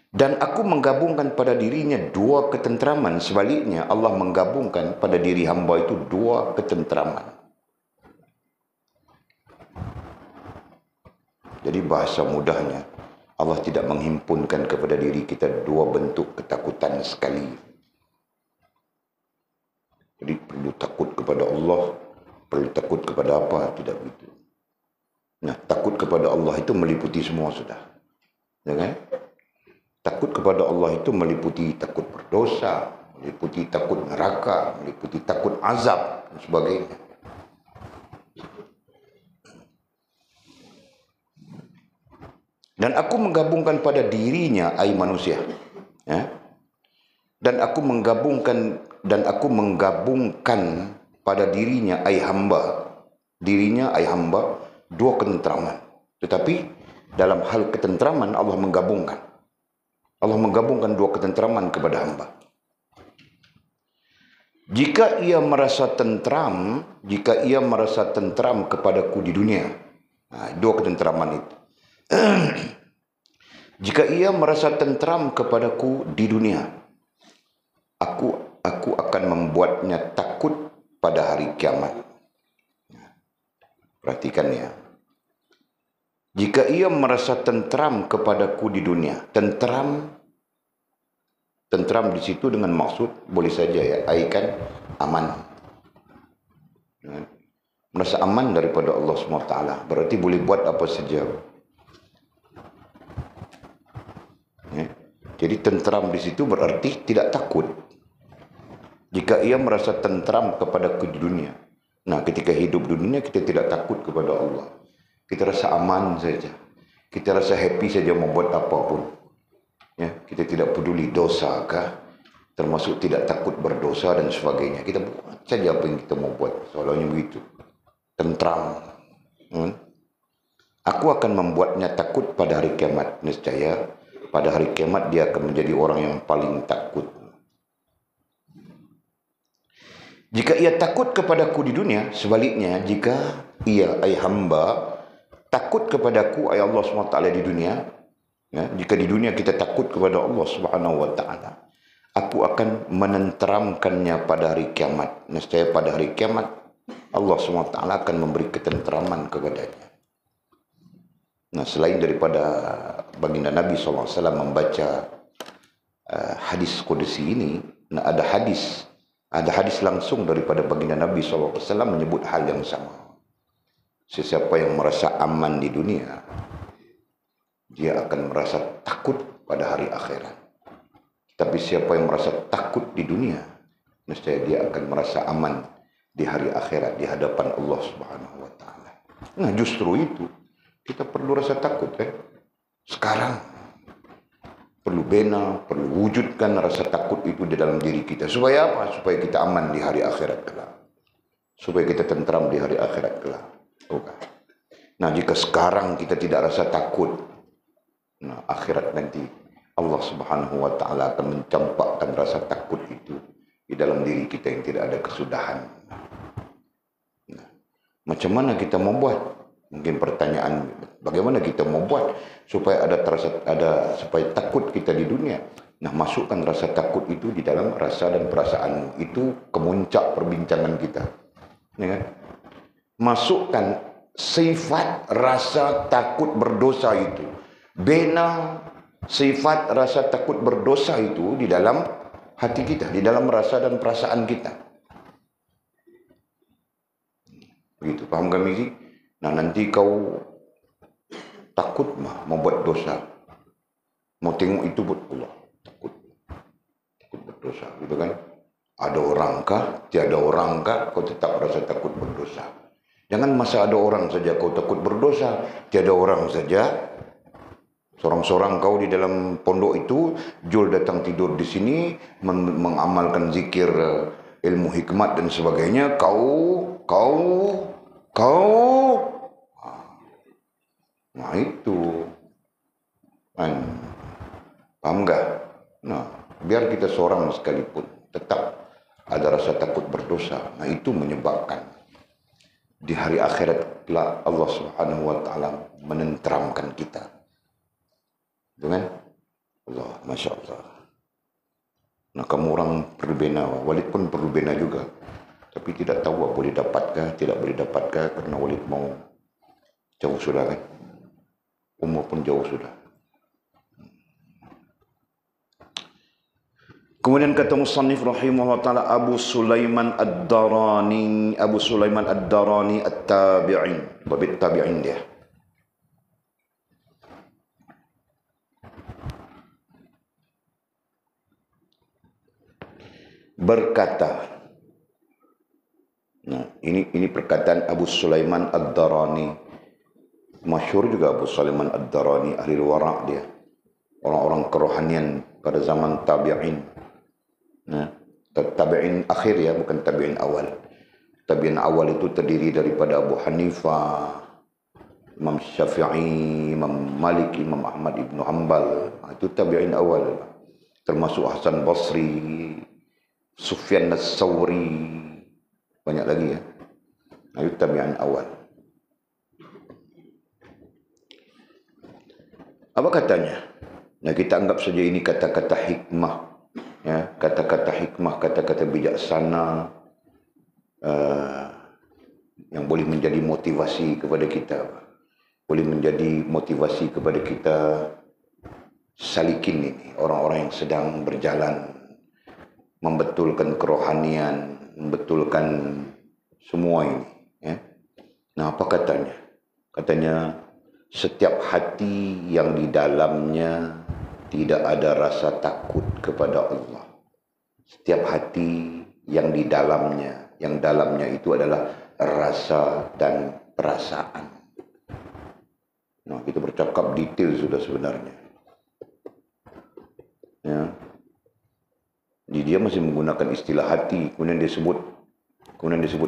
Dan aku menggabungkan pada dirinya dua ketentraman. Sebaliknya Allah menggabungkan pada diri hamba itu dua ketentraman. Jadi bahasa mudahnya, Allah tidak menghimpunkan kepada diri kita dua bentuk ketakutan sekali. Jadi perlu takut kepada Allah, perlu takut kepada apa, tidak begitu. Nah, takut kepada Allah itu meliputi semua sudah. Ya kan? Takut kepada Allah itu meliputi takut berdosa, meliputi takut neraka, meliputi takut azab, dan sebagainya. Dan aku menggabungkan pada dirinya ai manusia, ya. Dan aku menggabungkan pada dirinya ai hamba, dua ketentraman. Tetapi dalam hal ketentraman Allah menggabungkan dua ketentraman kepada hamba. Jika ia merasa tentram kepadaku di dunia, nah, dua ketentraman itu. Jika ia merasa tentram kepadaku di dunia, aku akan membuatnya takut pada hari kiamat. Perhatikan ya, Jika ia merasa tentram kepadaku di dunia, tentram di situ dengan maksud boleh saja ya, kan aman. Merasa aman daripada Allah SWT, berarti boleh buat apa saja. Ya. Jadi tentram di situ berarti tidak takut. Jika ia merasa tentram kepadaku di dunia. Nah, ketika hidup dunia kita tidak takut kepada Allah. Kita rasa aman saja. Kita rasa happy saja membuat apapun. Ya, kita tidak peduli dosa kah, termasuk tidak takut berdosa dan sebagainya. Kita buat saja apa yang kita mau buat. Soalnya begitu. Tentram. Aku akan membuatnya takut pada hari kiamat. Nescaya pada hari kiamat dia akan menjadi orang yang paling takut. Jika ia takut kepadaku di dunia, sebaliknya jika ia, hamba, takut kepadaku, Allah SWT di dunia, ya, jika di dunia kita takut kepada Allah SWT, aku akan menenteramkannya pada hari kiamat. Nescaya pada hari kiamat Allah SWT akan memberi ketenteraman kepadanya. Nah, selain daripada baginda Nabi SAW membaca hadis Qudsi ini, nah ada hadis langsung daripada baginda Nabi SAW menyebut hal yang sama. Sesiapa yang merasa aman di dunia, dia akan merasa takut pada hari akhirat. Tapi siapa yang merasa takut di dunia, nescaya dia akan merasa aman di hari akhirat di hadapan Allah Subhanahu wa taala. Nah, justru itu kita perlu rasa takut kan. Sekarang perlu wujudkan rasa takut itu di dalam diri kita. Supaya apa? Supaya kita aman di hari akhirat kelak. Supaya kita tentram di hari akhirat kelak. Nah, jika sekarang kita tidak rasa takut, nah akhirat nanti Allah Subhanahu wa taala akan mencampakkan rasa takut itu di dalam diri kita yang tidak ada kesudahan. Nah, macam mana kita mau buat? Mungkin pertanyaan, bagaimana kita mau buat supaya supaya takut kita di dunia? Nah, masukkan rasa takut itu di dalam rasa dan perasaanmu. Itu kemuncak perbincangan kita. Ya kan? Masukkan sifat rasa takut berdosa itu, bina sifat rasa takut berdosa itu di dalam hati kita, di dalam rasa dan perasaan kita. Begitu, paham kami sih? Nah, nanti kau takut membuat dosa, mau tengok itu buat Allah, takut berdosa, gitu kan? Ada orangkah, tiada orangkah, kau tetap rasa takut berdosa. Jangan masa ada orang saja kau takut berdosa, tiada orang saja. Sorang-sorang kau di dalam pondok itu, Jul datang tidur di sini, mengamalkan zikir, ilmu hikmat dan sebagainya. Kau. Nah itu. Paham enggak? Nah, biar kita seorang sekalipun tetap ada rasa takut berdosa. Nah, itu menyebabkan di hari akhirat Allah Subhanahu wa taala menenteramkan kita. Dengan Allah, Masya Allah. Nah, kamu orang perlu bina, Walid pun perlu bina juga. Tapi tidak tahu boleh dapatkah, tidak boleh dapatkah, karena Walid mau jauh sudah kan. Umur pun jauh sudah. Kemudian kata musannif rahimahullah ta'ala Abu Sulaiman Ad-Darani At-Tabi'in, babit tabi'in dia. Berkata, nah ini perkataan Abu Sulaiman Ad-Darani, masyhur juga Abu Sulaiman Ad-Darani, ahli wara' dia, orang-orang kerohanian pada zaman tabi'in. Nah, tabi'in akhir ya, bukan tabi'in awal. Tabi'in awal itu terdiri daripada Abu Hanifah, Imam Syafi'i, Imam Malik, Imam Ahmad ibn Hanbal. Itu tabi'in awal. Termasuk Hasan Basri, Sufyan As-Sawri, banyak lagi ya. Itu tabi'in awal. Apa katanya? Nah, kita anggap saja ini kata-kata hikmah. Ya, kata-kata hikmah, kata-kata bijaksana yang boleh menjadi motivasi kepada kita boleh menjadi motivasi kepada kita salikin ini, orang-orang yang sedang berjalan membetulkan kerohanian, membetulkan semua ini. Ya. Nah, apa katanya? Katanya, setiap hati yang di dalamnya tidak ada rasa takut kepada Allah. Setiap hati yang di dalamnya, yang dalamnya itu adalah rasa dan perasaan. Nah, kita bercakap detail sudah sebenarnya. Ya. Jadi dia masih menggunakan istilah hati, kemudian dia sebut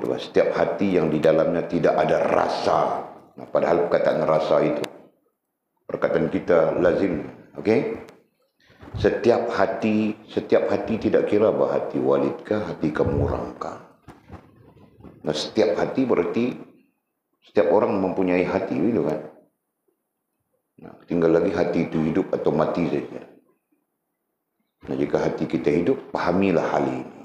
apa? Setiap hati yang di dalamnya tidak ada rasa. Nah, padahal perkataan rasa itu perkataan kita lazim, okey? Setiap hati tidak kira bah hati walid kah, hati kemurang kah. Nah, setiap hati berarti setiap orang mempunyai hati, gitu kan? Nah, tinggal lagi hati itu hidup atau mati saja. Nah, jika hati kita hidup, pahamilah hal ini.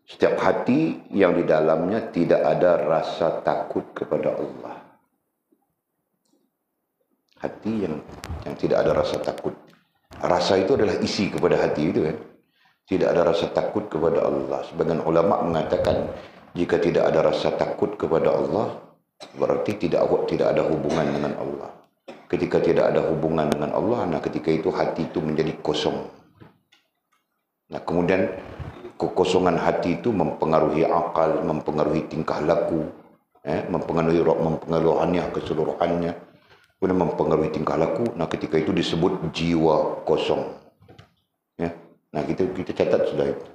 Setiap hati yang di dalamnya tidak ada rasa takut kepada Allah. Hati yang tidak ada rasa takut. Rasa itu adalah isi kepada hati itu kan. Tidak ada rasa takut kepada Allah. Sebagian ulama mengatakan jika tidak ada rasa takut kepada Allah, berarti tidak ada hubungan dengan Allah. Ketika tidak ada hubungan dengan Allah, nah ketika itu hati itu menjadi kosong. Nah, kemudian kekosongan hati itu mempengaruhi akal, mempengaruhi tingkah laku, mempengaruhi rohaniah keseluruhannya, kemudian mempengaruhi tingkah laku. Nah, ketika itu disebut jiwa kosong. Ya. Nah, kita catat sudah itu.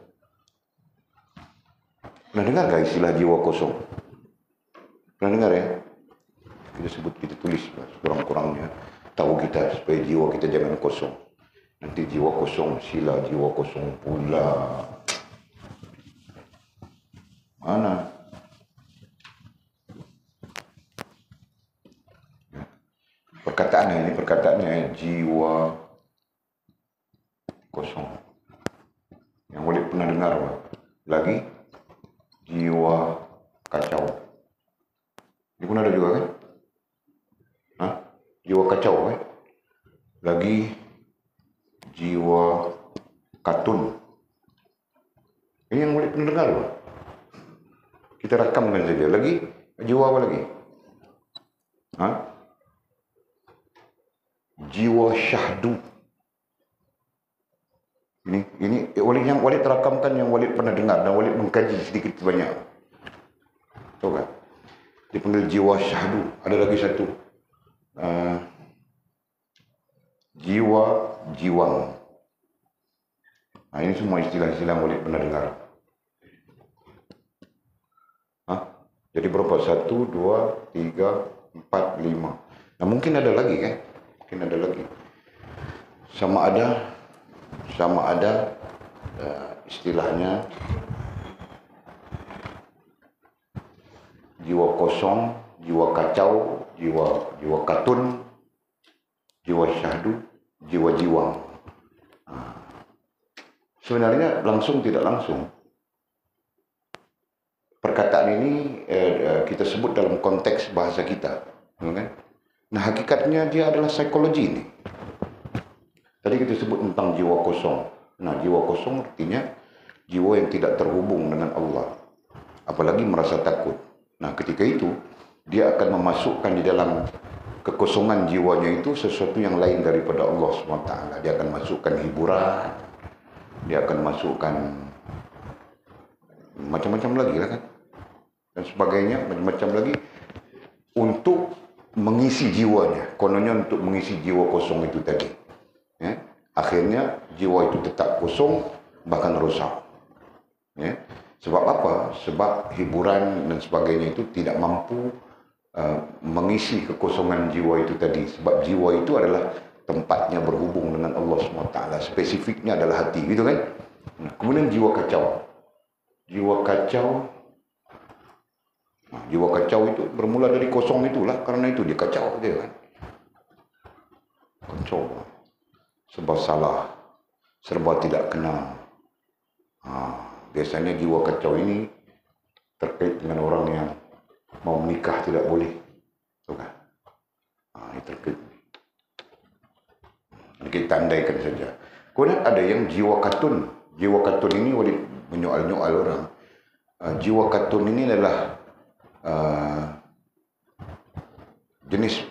Pernah dengar gak istilah jiwa kosong? Pernah dengar ya? Kita tulis kurang-kurangnya. Tahu kita supaya jiwa kita jangan kosong. Nanti jiwa kosong sila, jiwa kosong pula. Mana? Perkataannya jiwa kosong. Yang boleh pernah dengar apa? Lagi jiwa kacau. Ini pun ada juga kan? Hah? Jiwa kacau kan? Lagi jiwa katun. Ini yang boleh pernah dengar apa? Kita rakamkan saja. Lagi jiwa apa lagi? Hah? Jiwa syahdu. Ini yang Walid terakamkan, yang Walid pernah dengar dan Walid mengkaji sedikit sebanyak. Tahu kan? Dipanggil jiwa syahdu. Ada lagi satu. Jiwa jiwang. Nah, ini semua istilah-istilah yang Walid pernah dengar. Jadi berapa? 1, 2, 3, 4, 5. Nah, mungkin ada lagi kan? Mungkin ada lagi. Sama ada istilahnya jiwa kosong, jiwa kacau, jiwa katun, jiwa syahdu, jiwa jiwang. Sebenarnya langsung tidak langsung. Perkataan ini kita sebut dalam konteks bahasa kita, kan? Nah, hakikatnya dia adalah psikologi ini. Tadi kita sebut tentang jiwa kosong. Nah, jiwa kosong artinya jiwa yang tidak terhubung dengan Allah, apalagi merasa takut. Nah, ketika itu dia akan memasukkan di dalam kekosongan jiwanya itu sesuatu yang lain daripada Allah SWT. Dia akan masukkan hiburan, dia akan masukkan macam-macam lagi lah kan, dan sebagainya, macam-macam lagi untuk mengisi jiwanya, kononnya untuk mengisi jiwa kosong itu tadi. Ya. Akhirnya jiwa itu tetap kosong, bahkan rusak. Ya. Sebab apa? Sebab hiburan dan sebagainya itu tidak mampu mengisi kekosongan jiwa itu tadi. Sebab jiwa itu adalah tempatnya berhubung dengan Allah SWT. Spesifiknya adalah hati, gitu kan? Nah, kemudian jiwa kacau. Jiwa kacau. Nah, jiwa kacau itu bermula dari kosong itulah, karena itu dia kacau, dia kan. Kacau. Serba salah, serba tidak kenal. Biasanya jiwa kacau ini terkait dengan orang yang mau menikah tidak boleh. Kita andaikan saja. Kemudian ada yang jiwa katun. Jiwa katun ini boleh menyoal-nyoal orang. Jiwa katun ini adalah jenis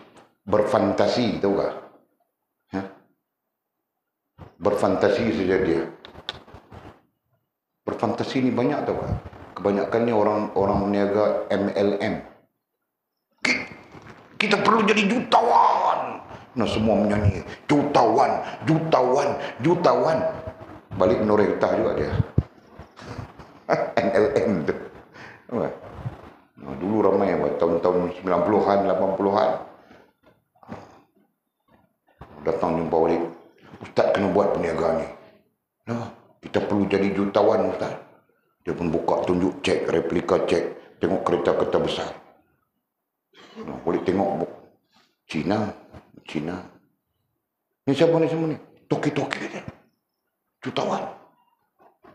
berfantasi, tahu tak? Berfantasi saja dia. Berfantasi ni banyak, tahu tak? Kebanyakannya orang meniaga MLM. Kita perlu jadi jutawan. Nah, semua menyanyi jutawan, jutawan, jutawan. Balik Norita juga dia. MLM tu. Nah, dulu ramai tahun-tahun 90-an, 80-an. Datang jumpa balik. Ustaz kena buat perniagaan ni. Nah, kita perlu jadi jutawan, Ustaz. Dia pun buka, tunjuk cek, replika cek. Tengok kereta-kereta besar. Nah, boleh tengok Cina. Ni siapa ni semua ni? Toki-toki dia. Jutawan.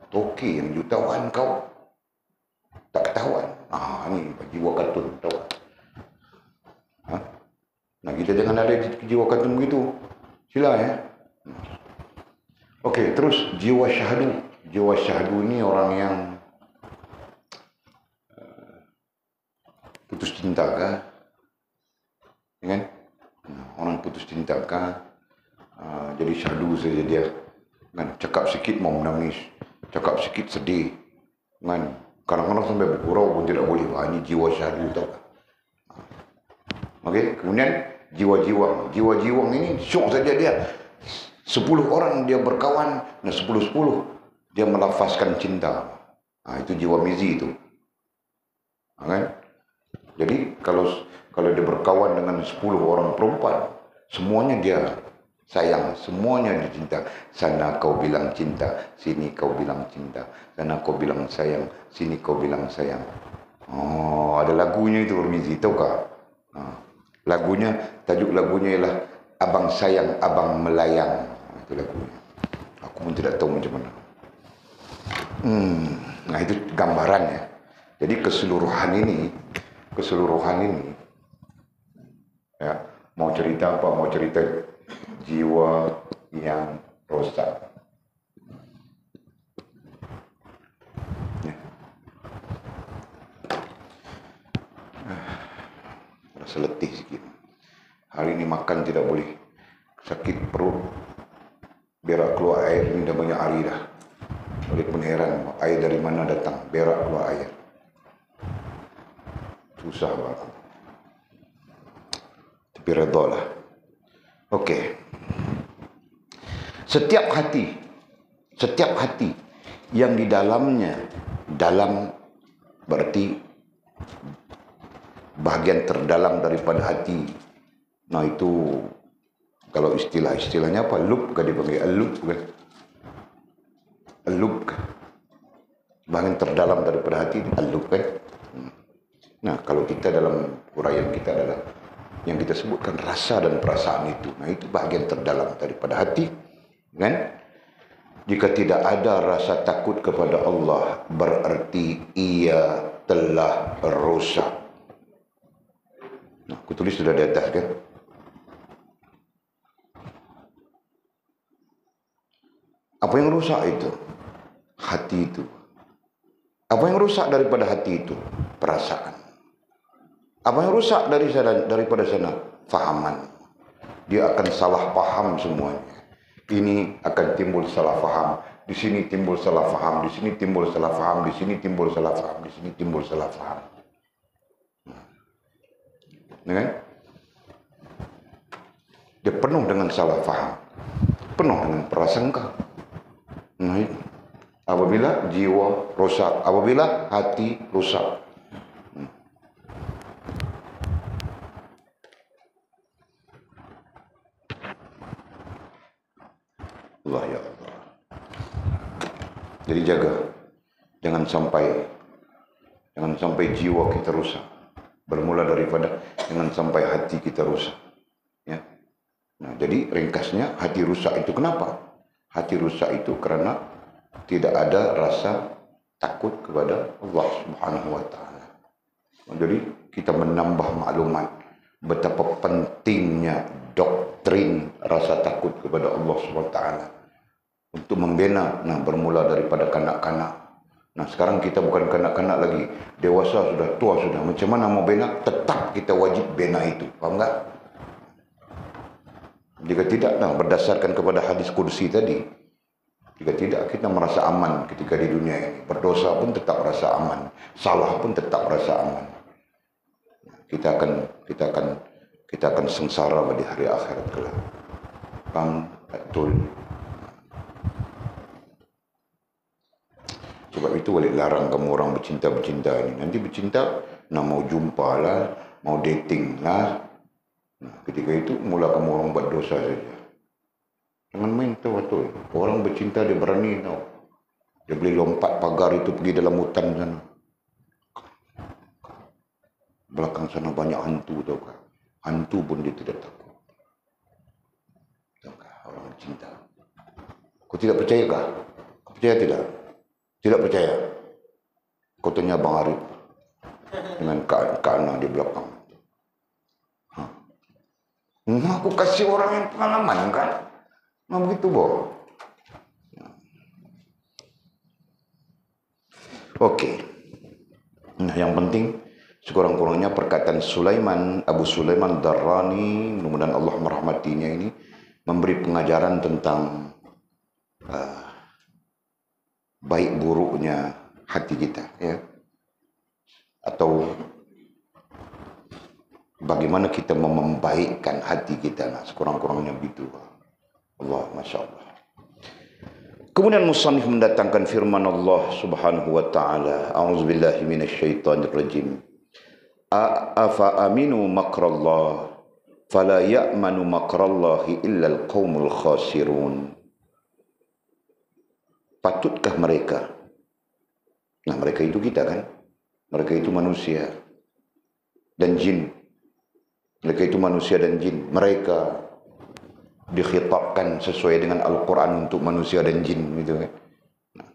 Toki yang jutawan kau. Tak ketahuan. Ni jiwa katun, tahu. Nah, kita jangan ada jiwa katun begitu. Sila ya. Okey, terus jiwa syahdu. Jiwa syahdu ni orang yang putus cinta kah? Kan? Orang putus cinta kah? Jadi syahdu saja dia. Kan? Cakap sikit mau menangis. Cakap sikit sedih. Kan? Kadang-kadang sampai bergurau pun tidak boleh. Ini jiwa syahdu, tahu tak? Okey, kemudian jiwa-jiwang. Jiwa-jiwang ini syok saja dia. 10 orang dia berkawan, nah 10-10 dia melafazkan cinta. Itu jiwa mizi itu. Kan? Jadi kalau dia berkawan dengan 10 orang perempuan, semuanya dia sayang, semuanya dia cinta. Sana kau bilang cinta, sini kau bilang cinta. Sana kau bilang sayang, sini kau bilang sayang. Ada lagunya itu mizi, tahu tak? Lagunya, tajuk lagunya ialah Abang Sayang, Abang Melayang. Itu lagunya. Aku pun tidak tahu macam mana. Nah, itu gambarannya. Jadi keseluruhan ini ya, mau cerita apa? Mau cerita jiwa yang rosak. Ya. Rasa letih sikit. Hari ini makan tidak boleh. Sakit perut. Berak keluar air ini dah banyak hari dah. Oleh pun heran, air dari mana datang? Berak keluar air. Susah aku. Tapi redha lah. Okey. Setiap hati yang di dalamnya, dalam berarti bahagian terdalam daripada hati. Nah, itu kalau istilahnya apa? Lub kan dipanggil lub kan? Lub kan? Bahagian terdalam daripada hati lub kan? Nah, kalau kita dalam uraian kita adalah yang kita sebutkan rasa dan perasaan itu. Nah, itu bahagian terdalam daripada hati, kan? Jika tidak ada rasa takut kepada Allah, berarti ia telah rosak. Nah, aku tulis sudah di atas kan? Apa yang rusak itu? Hati itu. Apa yang rusak daripada hati itu? Perasaan. Apa yang rusak daripada sana? Fahaman. Dia akan salah faham semuanya. Ini akan timbul salah faham. Di sini timbul salah faham. Di sini timbul salah faham. Di sini timbul salah faham. Di sini timbul salah faham. Kan? Dia penuh dengan salah faham. Penuh dengan prasangka. Nah, apabila jiwa rosak, apabila hati rosak. Allah ya Allah. Jadi jaga, jangan sampai jiwa kita rusak. Bermula daripada jangan sampai hati kita rusak. Ya. Nah, jadi ringkasnya hati rusak itu kenapa? Hati rusak itu kerana tidak ada rasa takut kepada Allah Subhanahu wa taala. Jadi kita menambah maklumat, betapa pentingnya doktrin rasa takut kepada Allah SWT untuk membina. Nah, bermula daripada kanak-kanak. Nah, sekarang kita bukan kanak-kanak lagi, dewasa sudah, tua sudah. Macam mana mau bina? Tetap kita wajib bina itu. Faham tak? Jika tidak, nah, berdasarkan kepada hadis kursi tadi, jika tidak, kita merasa aman ketika di dunia ini. Berdosa pun tetap merasa aman, salah pun tetap merasa aman. Kita akan sengsara pada hari akhirat kelak. Faham? Betul. Sebab itu balik larang kamu orang bercinta-bercinta ini. Nanti bercinta, nah mau jumpa lah, mau dating lah. Nah, ketika itu mula kamu orang buat dosa saja. Jangan main tahu betul. Orang bercinta dia berani tahu. Dia boleh lompat pagar itu pergi dalam hutan sana. Belakang sana banyak hantu tahu kah? Hantu pun dia tidak takut. Tahu kah? Orang bercinta. Kau tidak percaya kah? Kau percaya tidak? Tidak percaya. Kau tanya Bang Arif dengan Kak Ana di belakang. Aku kasih orang yang pengalaman kan? Nah begitu boh. Okey. Nah yang penting sekurang-kurangnya perkataan Sulaiman, Abu Sulaiman Darrani, mudah-mudahan Allah merahmatinya ini, memberi pengajaran tentang baik buruknya hati kita, ya, atau bagaimana kita membaikkan hati kita. Nah, sekurang-kurangnya begitu. Allah, Masya Allah. Kemudian musannif mendatangkan firman Allah Subhanahu wa taala, a'udzubillahi minasyaitonirrajim. Afa aminu makrallah fala ya'manu makrallahi illa alqaumul khasirun. Patutkah mereka? Nah, mereka itu kita kan? Mereka itu manusia dan jin. Mereka itu manusia dan jin. Mereka dikhitabkan sesuai dengan Al-Quran untuk manusia dan jin, gitu kan? Nah,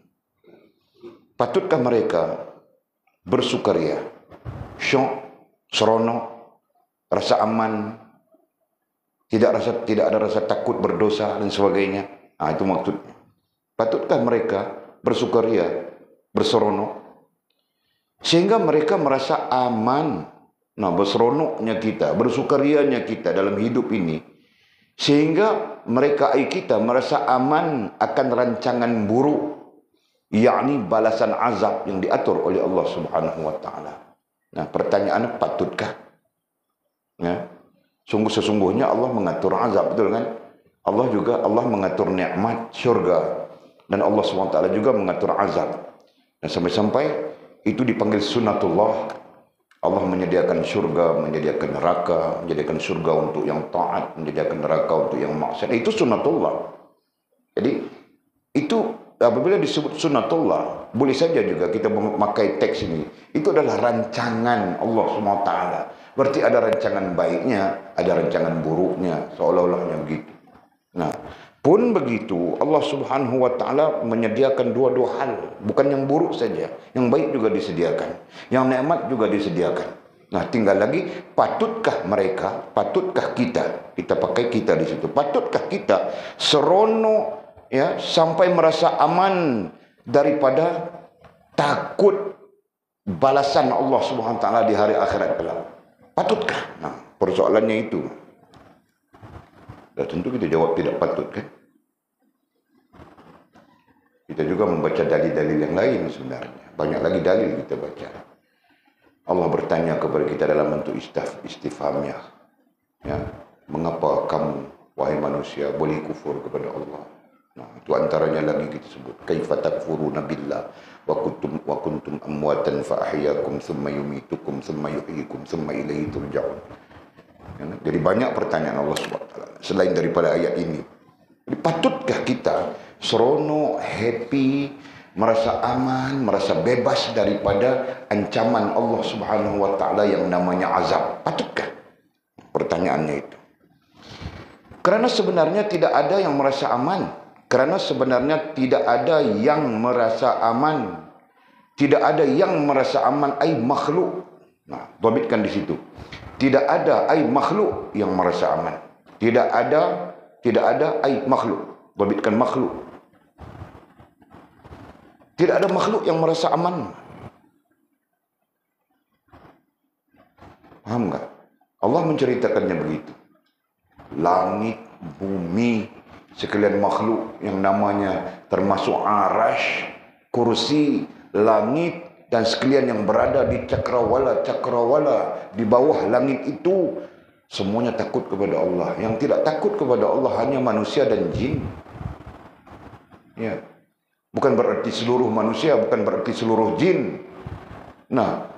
patutkah mereka bersukaria, syok, seronok, rasa aman, tidak ada rasa takut berdosa dan sebagainya? Nah, itu maksudnya. Patutkah mereka bersukaria, berseronok, sehingga mereka merasa aman? Nah, berseronoknya kita, bersukarianya kita dalam hidup ini, sehingga mereka kita merasa aman akan rancangan buruk, yakni balasan azab yang diatur oleh Allah Subhanahu wa taala. Nah, pertanyaannya, patutkah? Ya. Sesungguhnya Allah mengatur azab, betul kan? Allah mengatur nikmat syurga. Dan Allah SWT juga mengatur azab. Dan sampai-sampai itu dipanggil sunnatullah. Allah menyediakan syurga, menyediakan neraka, menyediakan syurga untuk yang taat, menyediakan neraka untuk yang maksiat. Itu sunnatullah. Jadi itu apabila disebut sunnatullah, boleh saja juga kita memakai teks ini. Itu adalah rancangan Allah SWT. Berarti ada rancangan baiknya, ada rancangan buruknya, seolah-olahnya begitu. Nah, pun begitu, Allah Subhanahu wa taala menyediakan dua-dua hal, bukan yang buruk saja, yang baik juga disediakan, yang nikmat juga disediakan. Nah, tinggal lagi, patutkah mereka, patutkah kita pakai kita di situ, patutkah kita seronok, ya, sampai merasa aman daripada takut balasan Allah Subhanahu wa taala di hari akhirat kelak? Patutkah? Nah, persoalannya itu. Dan tentu kita jawab tidak patut, kan? Kita juga membaca dalil-dalil yang lain sebenarnya. Banyak lagi dalil kita baca. Allah bertanya kepada kita dalam bentuk istifhamnya. Ya, mengapa kamu, wahai manusia, boleh kufur kepada Allah? Nah, itu antaranya lagi kita sebut. Kaifa takfuruna billah wa kuntum amwatan fa ahyakum thumma yumitukum thumma yuhyikum thumma ilaihi turja'un. Jadi banyak pertanyaan Allah SWT selain daripada ayat ini. Jadi, patutkah kita seronok, happy, merasa aman, merasa bebas daripada ancaman Allah Subhanahu wa taala yang namanya azab? Patutkah? Pertanyaannya itu. Karena sebenarnya tidak ada yang merasa aman. Karena sebenarnya tidak ada yang merasa aman. Tidak ada yang merasa aman, ai makhluk. Nah, dhabitkan di situ. Tidak ada ai makhluk yang merasa aman. Tidak ada ai makhluk. Berbitkan makhluk. Tidak ada makhluk yang merasa aman. Paham tak? Allah menceritakannya begitu. Langit, bumi, sekalian makhluk yang namanya termasuk arash, kursi, langit, dan sekalian yang berada di cakrawala di bawah langit itu, semuanya takut kepada Allah. Yang tidak takut kepada Allah hanya manusia dan jin. Ya. Bukan berarti seluruh manusia, bukan berarti seluruh jin. Nah,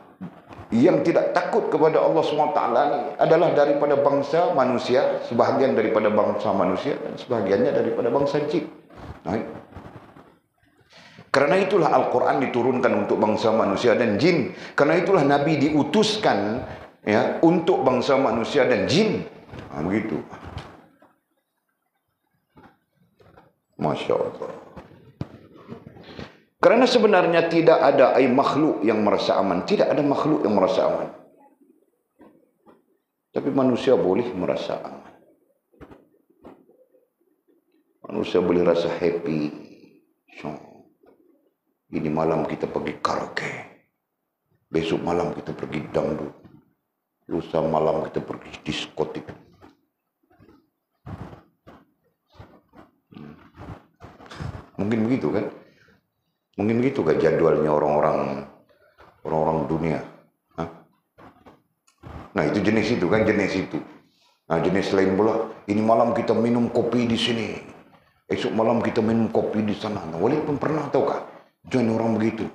yang tidak takut kepada Allah SWT ini adalah daripada bangsa manusia, sebahagian daripada bangsa manusia dan sebahagiannya daripada bangsa jin. Nah, karena itulah Al-Quran diturunkan untuk bangsa manusia dan jin. Karena itulah Nabi diutuskan ya untuk bangsa manusia dan jin. Nah, begitu. Masya Allah. Karena sebenarnya tidak ada makhluk yang merasa aman. Tidak ada makhluk yang merasa aman. Tapi manusia boleh merasa aman. Manusia boleh rasa happy. Ini malam kita pergi karaoke. Besok malam kita pergi dangdut. Lusa malam kita pergi diskotik. Mungkin begitu kan? Mungkin begitu kan jadwalnya orang-orang dunia. Hah? Nah itu jenis itu kan, jenis itu. Nah jenis lain pula, ini malam kita minum kopi di sini. Esok malam kita minum kopi di sana. Nah, Walid pun pernah tahu kah? Join orang begitu.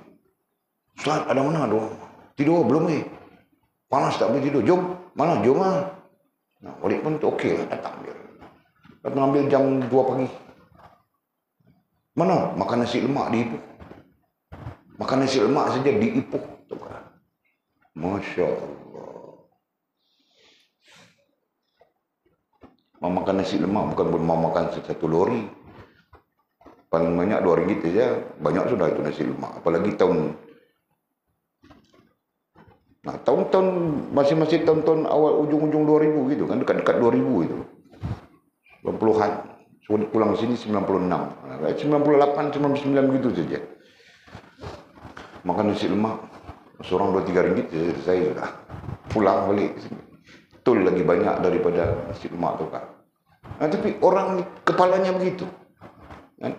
Ustaz, ada mana dong? Tidur belum Panas tak boleh tidur. Jom. Mana? Jom lah. Nah, Walid pun okey lah. Datang ambil jam 2 pagi. Mana? Makan nasi lemak di Ipoh. Makan nasi lemak saja di Ipoh. Masya Allah. Mau makan nasi lemak bukan mau makan satu lori. Paling banyak RM2 saja. Banyak sudah itu nasi lemak. Apalagi tahun. Nah, tahun-tahun, masing-masing tahun-tahun awal ujung-ujung 2000 gitu kan. Dekat-dekat 2000 itu. 90-an. Pulang sini 96. 98, 99 gitu saja. Makan nasi lemak. Seorang RM2-3 saya sudah pulang balik sini. Betul lagi banyak daripada nasi lemak tu kan. Nah, tapi orang kepalanya begitu. Kan?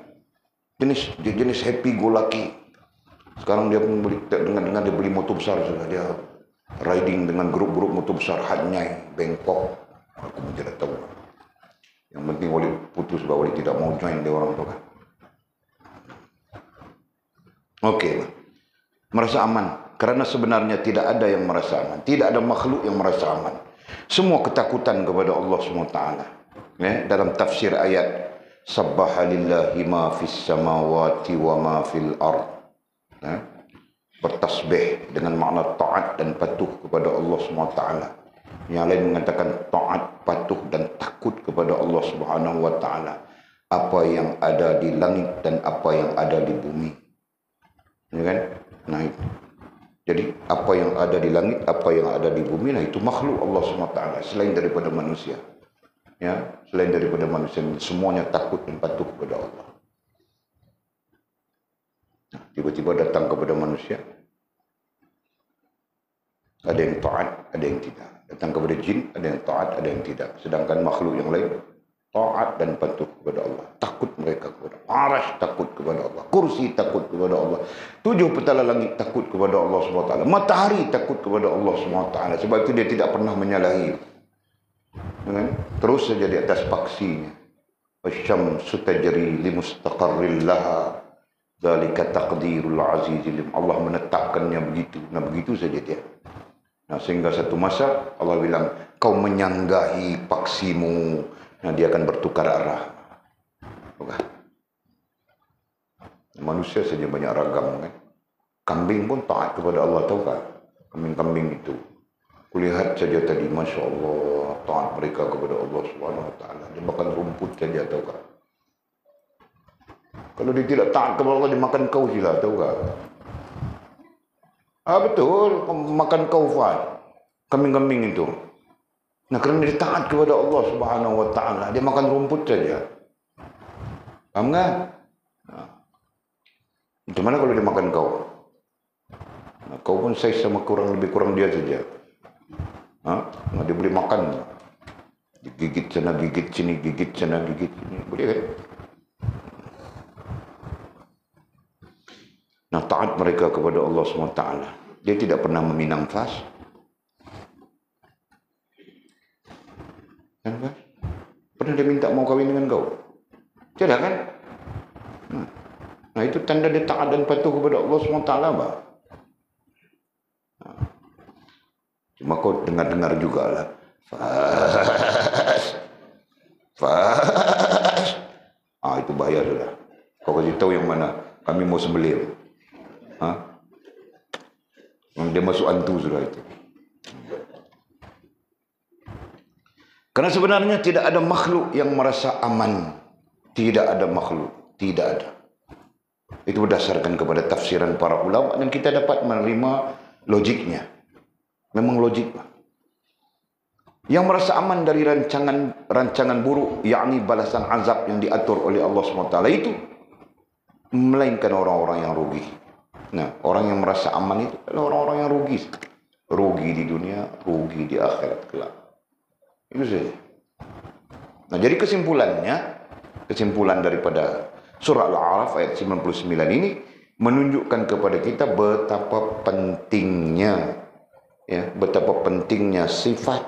Jenis happy go lucky. Sekarang dia pun beli, dengan dia beli motor besar sudah, dia riding dengan grup-grup motor besar, Hanyai, Bangkok. Aku pun tidak tahu. Yang penting Walid putus bahwa Walid tidak mau join dia orang tu kan. Okey lah. Merasa aman. Kerana sebenarnya tidak ada yang merasa aman. Tidak ada makhluk yang merasa aman. Semua ketakutan kepada Allah SWT. Ya, dalam tafsir ayat Sabbaha lillahi ma fis samawati wa ma fil ard. Ya, bertasbih dengan makna taat dan patuh kepada Allah SWT. Yang lain mengatakan taat, patuh dan takut kepada Allah SWT. Apa yang ada di langit dan apa yang ada di bumi. Ya kan? Nah itu. Jadi apa yang ada di langit, apa yang ada di bumi, nah itu makhluk Allah SWT selain daripada manusia. Ya, selain daripada manusia, semuanya takut dan patuh kepada Allah. Nah, tiba-tiba datang kepada manusia. Ada yang taat, ada yang tidak. Datang kepada jin, ada yang taat, ada yang tidak. Sedangkan makhluk yang lain taat dan patuh kepada Allah. Takut mereka kepada Allah. Arash takut kepada Allah. Kursi takut kepada Allah. 7 petala langit takut kepada Allah SWT. Matahari takut kepada Allah SWT. Sebab itu dia tidak pernah menyalahi. Terus saja di atas paksinya. Wasyamsu tajri limustaqarril laha. Dzalika taqdirul azizil. Allah menetapkannya begitu. Nah begitu saja dia. Nah sehingga satu masa Allah bilang, kau menyanggahi paksimu. Nah dia akan bertukar arah. Bukan? Manusia saja banyak ragam kan. Kambing pun taat kepada Allah, tahu kan? Kambing-kambing itu. Kulihat saja tadi, Masya Allah, taat mereka kepada Allah SWT. Dia makan rumput saja, tahu kan? Kalau dia tidak taat kepada Allah, dia makan kau sila, tahu kan? Ah betul, makan kau Fad. Kambing-kambing itu. Nah, kerana dia taat kepada Allah Subhanahu wa taala, dia makan rumput saja. Faham kan? Gimana kalau dia makan kau? Nah, kau pun size sama lebih kurang dia saja. Nah, dia boleh makan. Digigit sana, gigit sini, gigit sana, gigit sini. Boleh kan? Nah, taat mereka kepada Allah SWT. Dia tidak pernah meminang fas. Kan, Pak? Pernah dia minta mau kahwin dengan kau? Tidak kan? Nah, itu tanda dia taat dan patuh kepada Allah SWT, Pak. Cuma kau dengar-dengar juga lah. Fas. Itu bahaya sudah. Kau kasih tahu yang mana. Kami mau sembelih. Dia masuk antu sudah itu. Karena sebenarnya tidak ada makhluk yang merasa aman. Tidak ada makhluk. Tidak ada. Itu berdasarkan kepada tafsiran para ulama dan kita dapat menerima logiknya. Memang logik. Yang merasa aman dari rancangan buruk, yakni balasan azab yang diatur oleh Allah SWT itu, melainkan orang-orang yang rugi. Nah, orang yang merasa aman itu adalah orang-orang yang rugi. Rugi di dunia, rugi di akhirat kelak. Itu saja. Nah, jadi kesimpulan daripada surah Al-A'raf ayat 99 ini menunjukkan kepada kita betapa pentingnya sifat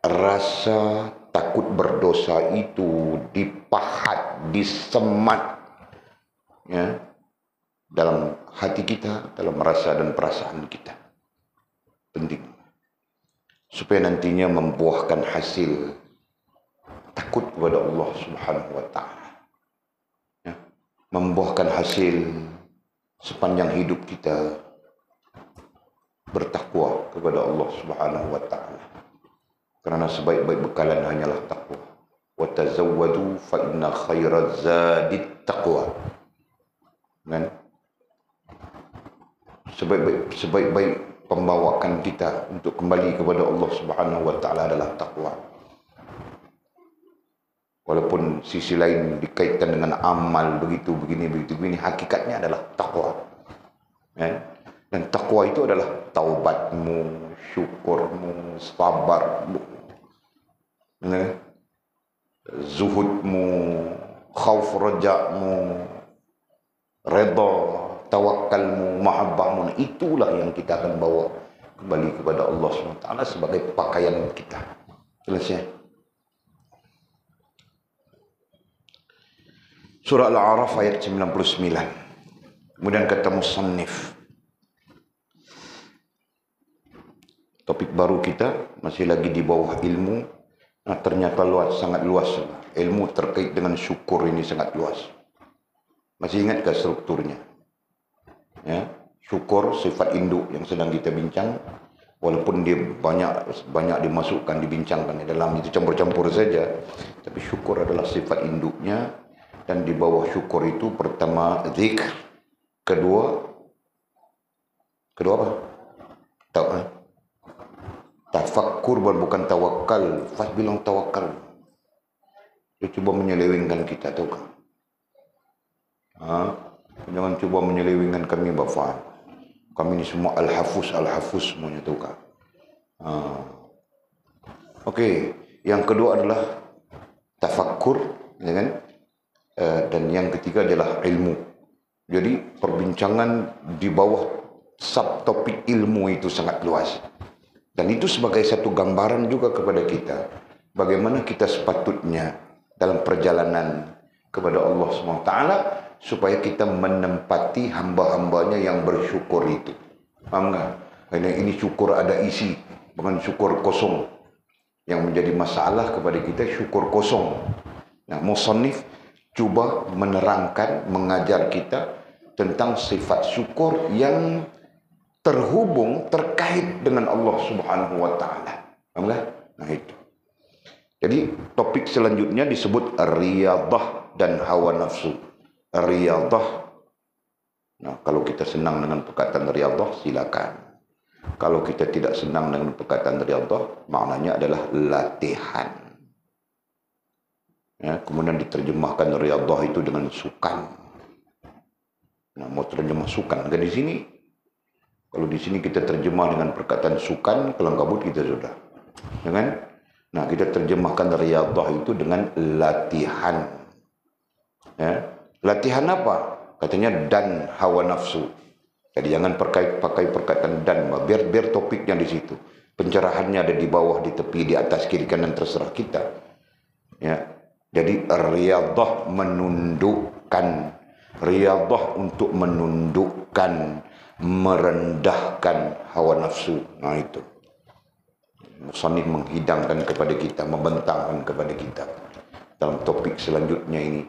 rasa takut berdosa itu dipahat, disemat dalam hati kita, dalam rasa dan perasaan kita. Penting. Supaya nantinya membuahkan hasil takut kepada Allah Subhanahu wa taala. Membuahkan hasil sepanjang hidup kita bertakwa kepada Allah Subhanahu wa taala. Karena sebaik-baik bekalan hanyalah takwa. Wa tazawwadu fa inna khairaz zadit taqwa. Kan? Sebaik-baik pembawakan kita untuk kembali kepada Allah Subhanahu wa taala adalah takwa. Walaupun sisi lain dikaitkan dengan amal begitu begini, hakikatnya adalah takwa. Dan takwa itu adalah taubatmu, syukurmu, sabarmu, zuhudmu, khauf rajakmu, redha, tawakalmu, mahabbahmu. Itulah yang kita akan bawa kembali kepada Allah SWT sebagai pakaian kita. Selesai. Surah Al-A'raf ayat 99. Kemudian kata musannif, topik baru kita masih lagi di bawah ilmu. Nah, ternyata sangat luas. Ilmu terkait dengan syukur ini sangat luas. Masih ingatkah strukturnya? Ya, syukur sifat induk yang sedang kita bincang. Walaupun dia banyak dimasukkan, dibincangkan dalam itu campur-campur saja, tapi syukur adalah sifat induknya. Dan di bawah syukur itu pertama zikr, kedua apa? Tafakkur, bukan tawakal. Fas bilang tawakal. Dia cuba menyelewengkan kita, tahu kan? Jangan cuba menyelewengkan kami, Bapak. Kami ini semua al-hafuz semuanya, tahu kan? Okey, yang kedua adalah tafakkur, ya kan? Dan yang ketiga adalah ilmu. Jadi perbincangan di bawah subtopik ilmu itu sangat luas. Dan itu sebagai satu gambaran juga kepada kita bagaimana kita sepatutnya dalam perjalanan kepada Allah SWT supaya kita menempati hamba-hambanya yang bersyukur itu. Faham tak? Ini syukur ada isi, bukan syukur kosong. Yang menjadi masalah kepada kita syukur kosong. Nah, musannif cuba menerangkan, mengajar kita tentang sifat syukur yang terkait dengan Allah Subhanahu wa taala. Faham tak? Nah, itu. Jadi topik selanjutnya disebut riyadhah dan hawa nafsu. Riyadhah. Nah, kalau kita senang dengan perkataan riyadhah, silakan. Kalau kita tidak senang dengan perkataan riyadhah, maknanya adalah latihan. Ya, kemudian diterjemahkan riyadhah itu dengan sukan. Nah, mau terjemah sukan kan di sini? Kalau di sini kita terjemah dengan perkataan sukan, kelang kabut kita sudah. Ya kan? Nah, kita terjemahkan riyadhah itu dengan latihan. Ya. Latihan apa? Katanya dan hawa nafsu. Jadi jangan pakai perkataan dan, biar topiknya di situ. Pencerahannya ada di bawah, di tepi, di atas, kiri kanan, terserah kita. Ya. Jadi riyadhah menundukkan, riyadhah untuk menundukkan, merendahkan hawa nafsu. Nah itu. Musannif menghidangkan kepada kita, membentangkan kepada kita dalam topik selanjutnya ini.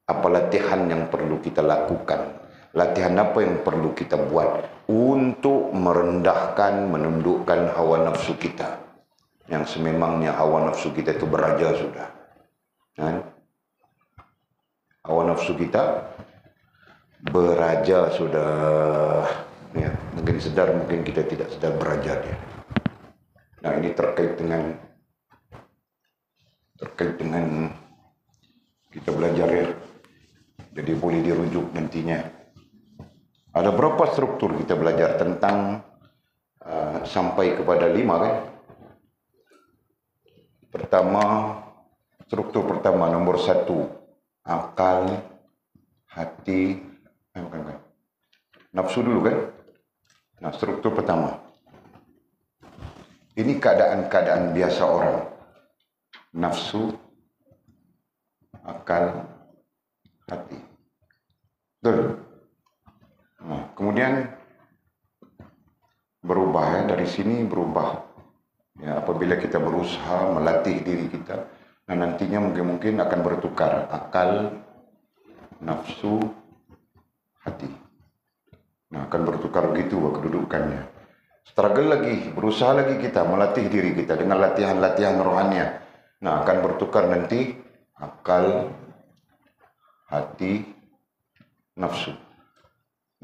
Apa latihan yang perlu kita lakukan? Latihan apa yang perlu kita buat untuk merendahkan, menundukkan hawa nafsu kita? Yang sememangnya hawa nafsu kita itu beraja sudah. Kan? Hawa nafsu kita beraja sudah. Ya, mungkin sedar, mungkin kita tidak sedar beraja dia. Nah ini terkait dengan kita belajar ya. Jadi boleh dirujuk nantinya. Ada berapa struktur kita belajar tentang sampai kepada 5 kan? Struktur pertama nomor 1, akal, hati, nafsu dulu kan? Nah struktur pertama. Ini keadaan-keadaan biasa orang. Nafsu, akal, hati. Betul. Nah, kemudian berubah ya, dari sini berubah. Ya, apabila kita berusaha melatih diri kita, nah nantinya mungkin akan bertukar akal, nafsu, hati. Nah, akan bertukar begitu kedudukannya. Struggle lagi, berusaha lagi kita melatih diri kita dengan latihan-latihan rohania. Nah, akan bertukar nanti akal, hati, nafsu.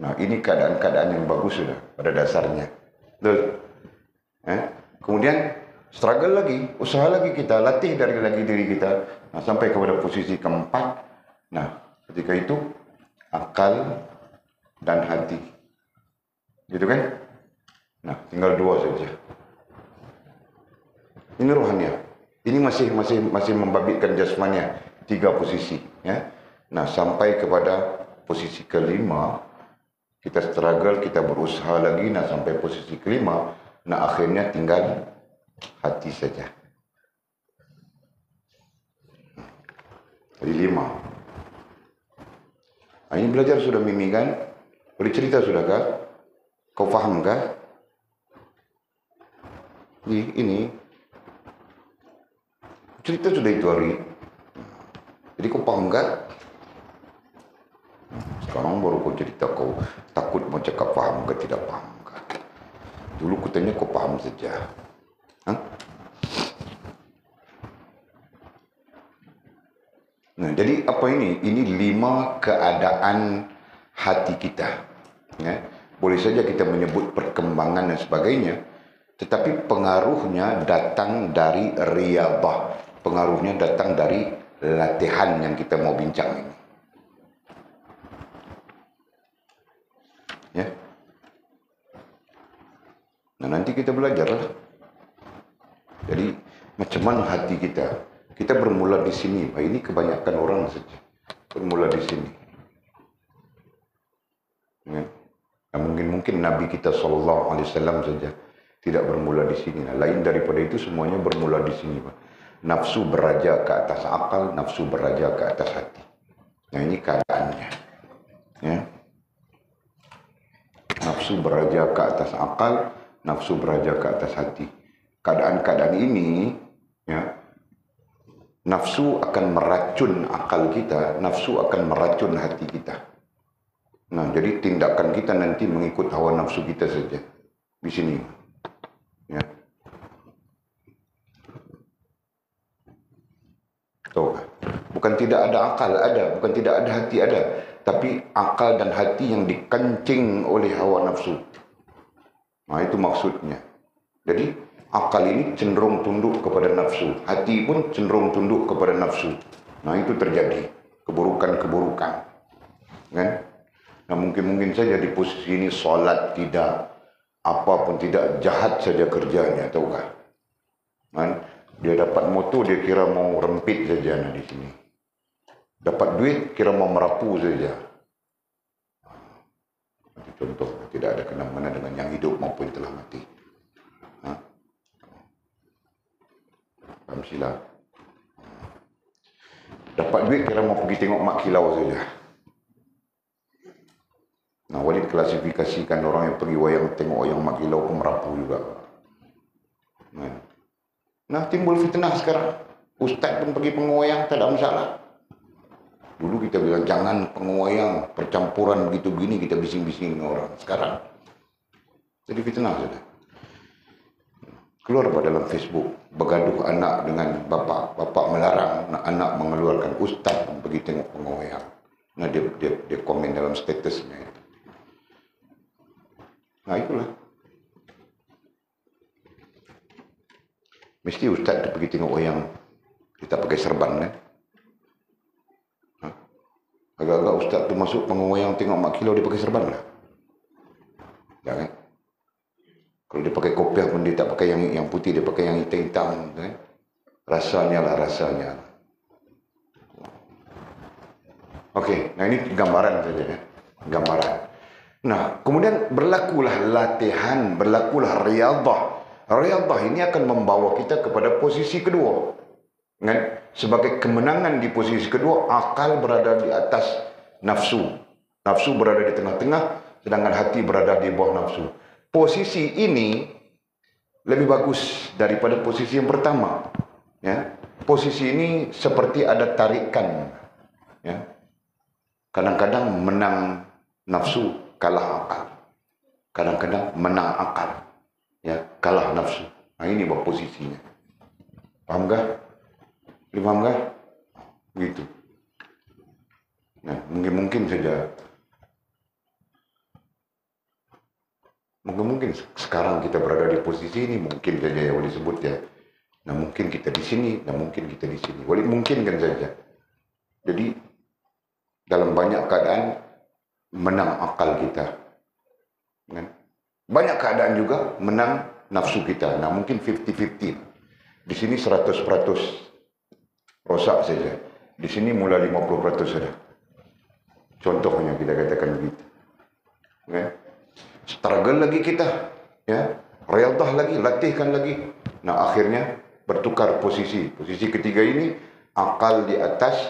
Nah, ini keadaan-keadaan yang bagus sudah pada dasarnya. Betul. Kemudian struggle lagi, usaha lagi kita, latih dari lagi diri kita. Nah, sampai kepada posisi keempat. Nah, ketika itu akal dan hati. Gitu kan? Nah, tinggal 2 saja. Ini rohania. Ini masih membabitkan jasmania. 3 posisi. Ya. Nah, sampai kepada posisi kelima, kita struggle, kita berusaha lagi. Nah, sampai posisi kelima, nah akhirnya tinggal hati saja. Jadi 5. Nah, ini belajar sudah Mimi kan? Boleh cerita sudah kah? Kau faham kah? Ini cerita sudah itu hari. Jadi kau paham kan? Sekarang baru kau cerita, kau takut mau cakap paham ke tidak paham kan? Dulu ku tanya kau paham saja. Nah, jadi apa ini? Ini 5 keadaan hati kita. Ya. Boleh saja kita menyebut perkembangan dan sebagainya. Tetapi pengaruhnya datang dari riyadhah. Pengaruhnya datang dari latihan yang kita mau bincang ini. Ya. Nah, nanti kita belajarlah. Jadi, macam mana hati kita? Kita bermula di sini. Ini kebanyakan orang saja bermula di sini. Ya. Nah, mungkin Nabi kita SAW saja tidak bermula di sini. Nah, lain daripada itu semuanya bermula di sini, Pak. Nafsu beraja ke atas akal, nafsu beraja ke atas hati. Nah, ini keadaannya. Ya. Nafsu beraja ke atas akal, nafsu beraja ke atas hati. Keadaan-keadaan ini, ya, nafsu akan meracun akal kita, nafsu akan meracun hati kita. Nah, jadi tindakan kita nanti mengikut hawa nafsu kita saja. Di sini. Ya. Tuh. Bukan tidak ada akal, ada. Bukan tidak ada hati, ada. Tapi akal dan hati yang dikencing oleh hawa nafsu. Nah, itu maksudnya. Jadi, akal ini cenderung tunduk kepada nafsu. Hati pun cenderung tunduk kepada nafsu. Nah, itu terjadi. Keburukan-keburukan. Kan? Nah, mungkin saja di posisi ini solat tidak, apapun tidak, jahat saja kerjanya, tahukah? Kan? Dia dapat motor, dia kira mau rempit saja nah di sini. Dapat duit, kira mau merapu saja. Itu contoh, tidak ada kena-mena dengan yang hidup maupun telah mati. Paham silap. Dapat duit, kira mau pergi tengok mak kilau saja. Nah, Walid klasifikasikan orang yang pergi wayang tengok wayang mak kilau pun merapu juga. Nah, timbul fitnah sekarang. Ustaz pun pergi pengwayang, tak ada masalah. Dulu kita bilang, jangan pengwayang, percampuran begitu begini, kita bising-bising orang. Sekarang, jadi fitnah sudah. Keluar dalam Facebook, bergaduh anak dengan bapak. Bapak melarang anak mengeluarkan, ustaz pun pergi tengok pengwayang. Nah, dia komen dalam statusnya itu. Nah, itulah. Mesti ustaz tu pergi tengok wayang, kita pakai serban kan. Agak-agak ustaz tu masuk pengwayang tengok mak kilau, dia pakai serban lah. Jangan. Kalau dia pakai kopiah pun dia tak pakai yang putih, dia pakai yang hitam-hitam kan. Rasanya lah, rasanya. Okey, nah ini gambaran saja kan. Gambaran. Nah, kemudian berlakulah latihan, berlakulah riyadhah. Riyadhah ini akan membawa kita kepada posisi kedua. Kan? Sebagai kemenangan di posisi kedua, akal berada di atas nafsu. Nafsu berada di tengah-tengah, sedangkan hati berada di bawah nafsu. Posisi ini lebih bagus daripada posisi yang pertama. Ya. Posisi ini seperti ada tarikan. Ya. Kadang-kadang menang nafsu, kalah akal. Kadang-kadang menang akal, ya, kalah nafsu. Nah, ini posisinya. Paham kah? Paham kah? Begitu. Nah, mungkin saja. Mungkin sekarang kita berada di posisi ini, mungkin saja yang boleh sebut ya. Nah, mungkin kita di sini, nah mungkin kita di sini. Boleh mungkin kan saja. Jadi dalam banyak keadaan menang akal kita. Kan? Banyak keadaan juga menang nafsu kita. Nah, mungkin 50-50. Di sini 100% rosak saja. Di sini mulai 50% saja. Contohnya kita katakan begitu. Kan? Struggle lagi kita, ya, riyadhah lagi, latihkan lagi. Nah, akhirnya bertukar posisi. Posisi ketiga ini, akal di atas,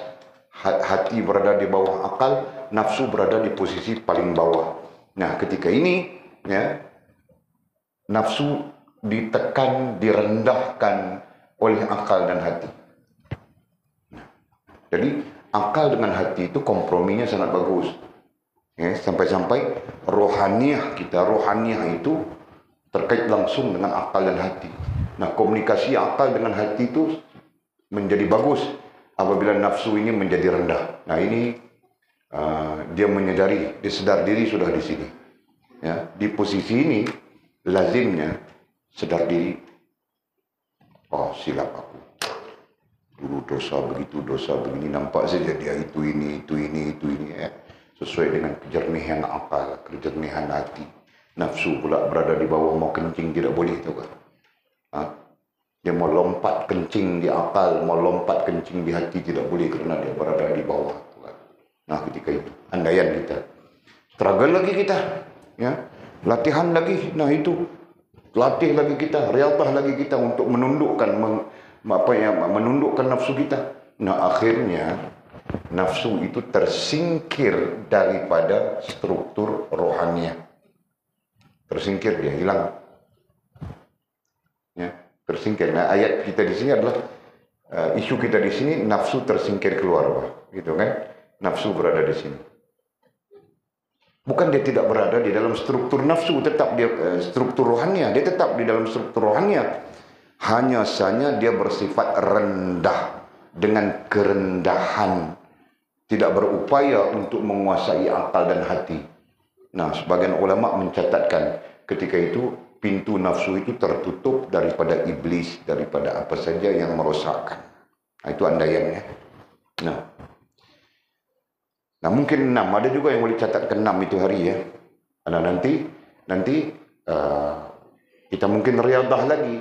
hati berada di bawah akal, nafsu berada di posisi paling bawah. Nah, ketika ini, ya, nafsu ditekan, direndahkan oleh akal dan hati. Nah, jadi akal dengan hati itu komprominya sangat bagus. Ya, sampai-sampai rohaniah kita, rohaniah itu terkait langsung dengan akal dan hati. Nah, komunikasi akal dengan hati itu menjadi bagus apabila nafsu ini menjadi rendah. Nah, ini dia menyadari, dia sadar diri sudah di sini. Ya, di posisi ini lazimnya sadar diri. Oh, silap aku. Dulu dosa begitu, dosa begini, nampak saja dia itu ini ya. Sesuai dengan kejernihan akal, kejernihan hati. Nafsu pula berada di bawah, mau kencing tidak boleh, tahu kah? Dia mau lompat kencing di akal, mau lompat kencing di hati tidak boleh kerana dia berada di bawah. Nah, ketika itu andaian kita struggle lagi kita, ya, latihan lagi. Nah, itu latih lagi kita, riyadhah lagi kita untuk menundukkan menundukkan nafsu kita. Nah, akhirnya nafsu itu tersingkir daripada struktur rohaniah. Tersingkir, dia hilang. Ya, tersingkir. Nah, ayat kita di sini adalah isu kita di sini, nafsu tersingkir keluar, gitu kan? Nafsu berada di sini. Bukan dia tidak berada di dalam struktur nafsu, tetap dia struktur rohaniah, dia tetap di dalam struktur rohaniah. Hanya saja dia bersifat rendah dengan kerendahan, tidak berupaya untuk menguasai akal dan hati. Nah, sebagian ulama mencatatkan ketika itu pintu nafsu itu tertutup daripada iblis, daripada apa saja yang merosakkan. Itu andaiannya. Nah mungkin 6, ada juga yang boleh catat ke 6 itu hari ya. Nah nanti kita mungkin riadah lagi.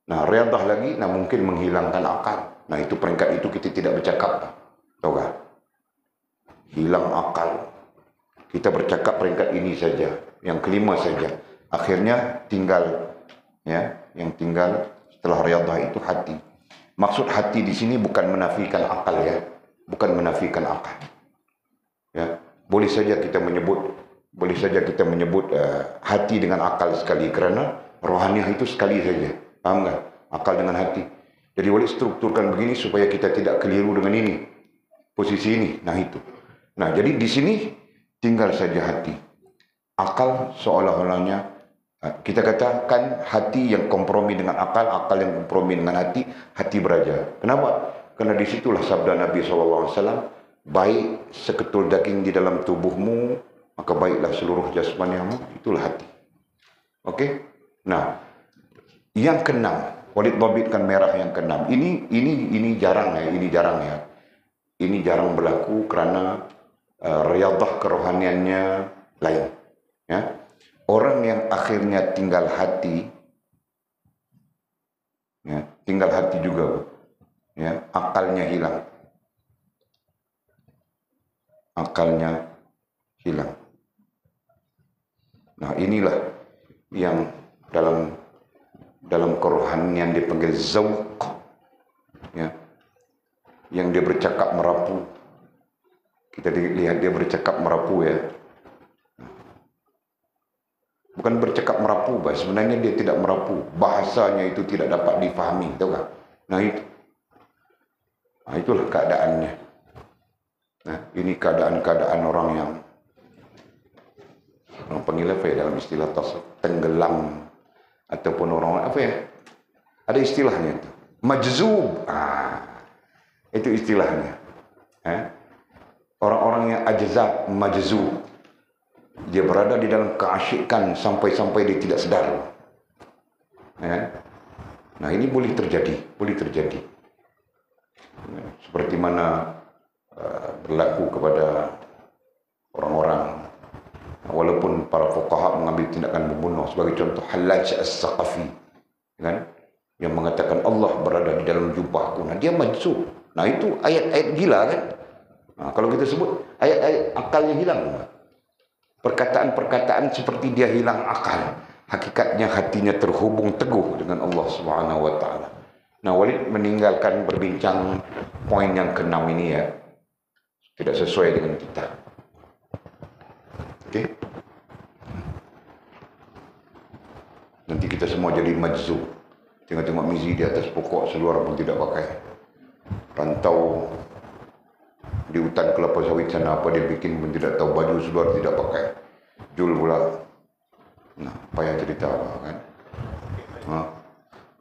Nah riadah lagi, nah mungkin menghilangkan akal. Nah itu peringkat itu kita tidak bercakap. Tahu tak? Hilang akal. Kita bercakap peringkat ini saja, yang kelima saja. Akhirnya tinggal, ya, yang tinggal setelah riadah itu hati. Maksud hati di sini bukan menafikan akal ya, bukan menafikan akal. Ya, boleh saja kita menyebut hati dengan akal sekali, kerana rohaniah itu sekali saja. Paham tak? Akal dengan hati. Jadi boleh strukturkan begini supaya kita tidak keliru dengan ini, posisi ini. Nah itu. Nah jadi di sini tinggal saja hati. Akal seolah-olahnya kita katakan hati yang kompromi dengan akal, akal yang kompromi dengan hati, hati beraja. Kenapa? Karena disitulah sabda Nabi SAW, baik seketul daging di dalam tubuhmu, maka baiklah seluruh jasmaniamu, itulah hati. Okey? Nah, yang keenam, Walid babitkan merah yang keenam. Ini jarang ya, Ini jarang berlaku kerana riadah kerohaniannya lain. Ya. Orang yang akhirnya tinggal hati, ya, tinggal hati juga, ya, akalnya hilang. Akalnya hilang. Nah inilah yang dalam kerohanian dipanggil zauq, ya, yang dia bercakap merapu. Kita lihat dia bercakap merapu ya. Bukan bercakap merapu, sebenarnya dia tidak merapu. Bahasanya itu tidak dapat difahami, tahu tak? Nah itu. Nah itulah keadaannya. Nah, ini keadaan-keadaan orang yang panggil apa ya dalam istilah tasawuf, tenggelam, ataupun orang apa ya? Ada istilahnya itu. Majzub. Itu istilahnya. Orang-orang yang ajzab, majzub. Dia berada di dalam keasyikan sampai-sampai dia tidak sedar. Ya. Nah ini boleh terjadi. Seperti mana berlaku kepada orang-orang, walaupun para fuqaha mengambil tindakan membunuh, sebagai contoh Hallaj As-Saqafi, kan, yang mengatakan Allah berada di dalam jubahku. Nah dia majzub. Nah itu ayat-ayat gila kan. Nah, kalau kita sebut ayat-ayat akalnya hilang. Perkataan-perkataan seperti dia hilang akal. Hakikatnya hatinya terhubung teguh dengan Allah Subhanahu wa taala. Nah, Walid meninggalkan berbincang poin yang ke-6 ini ya. Tidak sesuai dengan kita. Okey. Nanti kita semua jadi majzub. Tengok-tengok mizi di atas pokok, seluar pun tidak pakai. Rantau di hutan kelapa sawit sana apa dia bikin pun tidak tahu, baju seluar tidak pakai. Jul pula. Nah, payah cerita kan.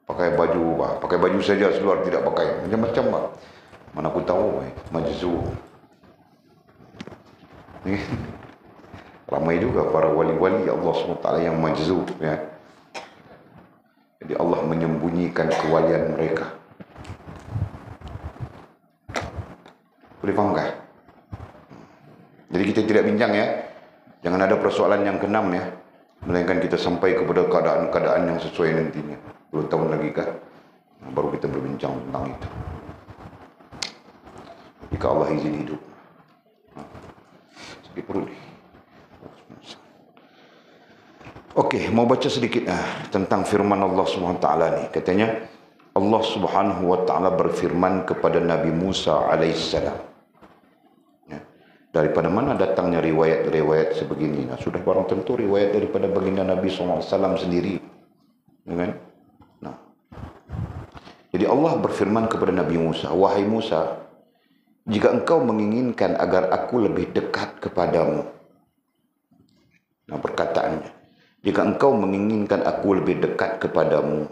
Pakai baju saja, seluar tidak pakai. Macam-macam lah. Mana aku tahu, majzub. Ramai juga para wali-wali Allah SWT yang majzub ya. Jadi Allah menyembunyikan kewalian mereka. Boleh faham kah? Jadi kita tidak bincang ya. Jangan ada persoalan yang ke-6 ya. Melainkan kita sampai kepada keadaan-keadaan yang sesuai nantinya. 10 tahun lagi kah? Nah, baru kita berbincang tentang itu. Jika Allah izin hidup. Sedikit perlu nih. Okey, mau baca sedikit tentang firman Allah SWT ni. Katanya Allah Subhanahu wa taala berfirman kepada Nabi Musa alaihissalam. Ya. Daripada mana datangnya riwayat-riwayat sebegini? Nah, sudah barang tentu riwayat daripada baginda Nabi SAW sendiri. Ya kan? Nah. Jadi Allah berfirman kepada Nabi Musa, wahai Musa, jika engkau menginginkan agar aku lebih dekat kepadamu. Nah, perkataannya, jika engkau menginginkan aku lebih dekat kepadamu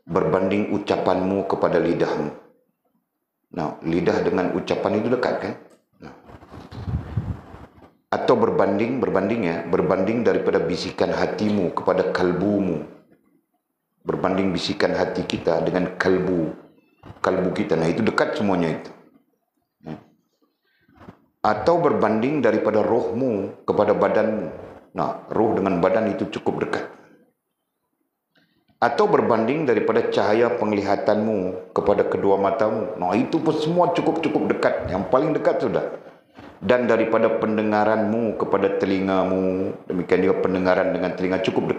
berbanding ucapanmu kepada lidahmu. Nah, lidah dengan ucapan itu dekat kan? Nah. Atau berbanding daripada bisikan hatimu kepada kalbumu. Berbanding bisikan hati kita dengan kalbu kita. Nah, itu dekat semuanya itu. Atau berbanding daripada rohmu kepada badanmu. Nah, roh dengan badan itu cukup dekat. Atau berbanding daripada cahaya penglihatanmu kepada kedua matamu. Nah, itu pun semua cukup dekat. Yang paling dekat sudah. Dan daripada pendengaranmu kepada telingamu. Demikian juga pendengaran dengan telinga cukup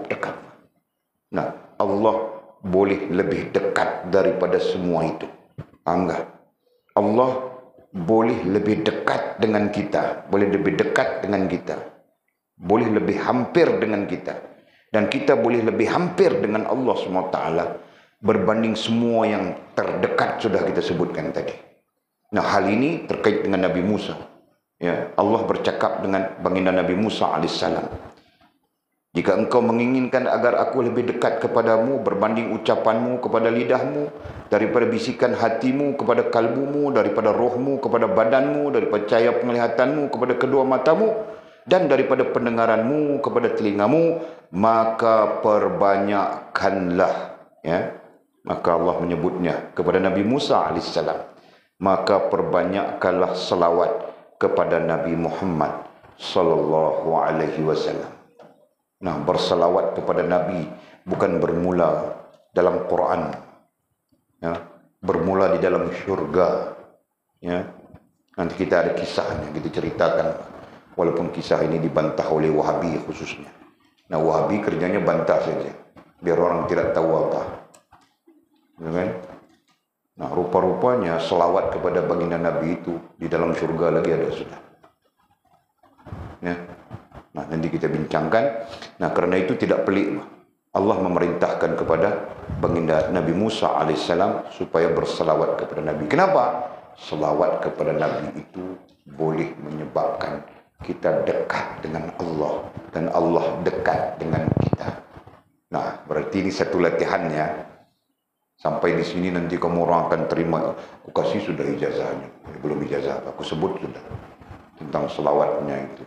dekat. Nah, Allah boleh lebih dekat daripada semua itu. Enggak. Allah boleh lebih dekat dengan kita. Boleh lebih dekat dengan kita. Boleh lebih hampir dengan kita. Dan kita boleh lebih hampir dengan Allah SWT berbanding semua yang terdekat sudah kita sebutkan tadi. Nah, hal ini terkait dengan Nabi Musa. Ya, Allah bercakap dengan baginda Nabi Musa alaihissalam. Jika engkau menginginkan agar aku lebih dekat kepadamu berbanding ucapanmu kepada lidahmu, daripada bisikan hatimu kepada kalbumu, daripada rohmu kepada badanmu, daripada cahaya penglihatanmu kepada kedua matamu, dan daripada pendengaranmu kepada telingamu, maka perbanyakkanlah. Ya, maka Allah menyebutnya kepada Nabi Musa alaihissalam. Maka perbanyakkanlah selawat kepada Nabi Muhammad sallallahu alaihi wasallam. Nah, berselawat kepada Nabi bukan bermula dalam Quran, ya, bermula di dalam syurga. Ya, nanti kita ada kisahnya, kita ceritakan. Walaupun kisah ini dibantah oleh Wahabi khususnya. Nah, Wahabi kerjanya bantah saja, biar orang tidak tahu apa. Ya kan? Nah, rupa-rupanya selawat kepada baginda Nabi itu di dalam syurga lagi ada sudah. Ya. Nah, nanti kita bincangkan. Nah, kerana itu tidak pelik Allah memerintahkan kepada baginda Nabi Musa alaihissalam supaya berselawat kepada Nabi. Kenapa? Selawat kepada Nabi itu boleh menyebabkan kita dekat dengan Allah dan Allah dekat dengan kita. Nah, berarti ini satu latihannya. Sampai di sini nanti kamu orang akan terima. Aku kasih sudah ijazahnya. Belum ijazah, aku sebut sudah tentang selawatnya itu.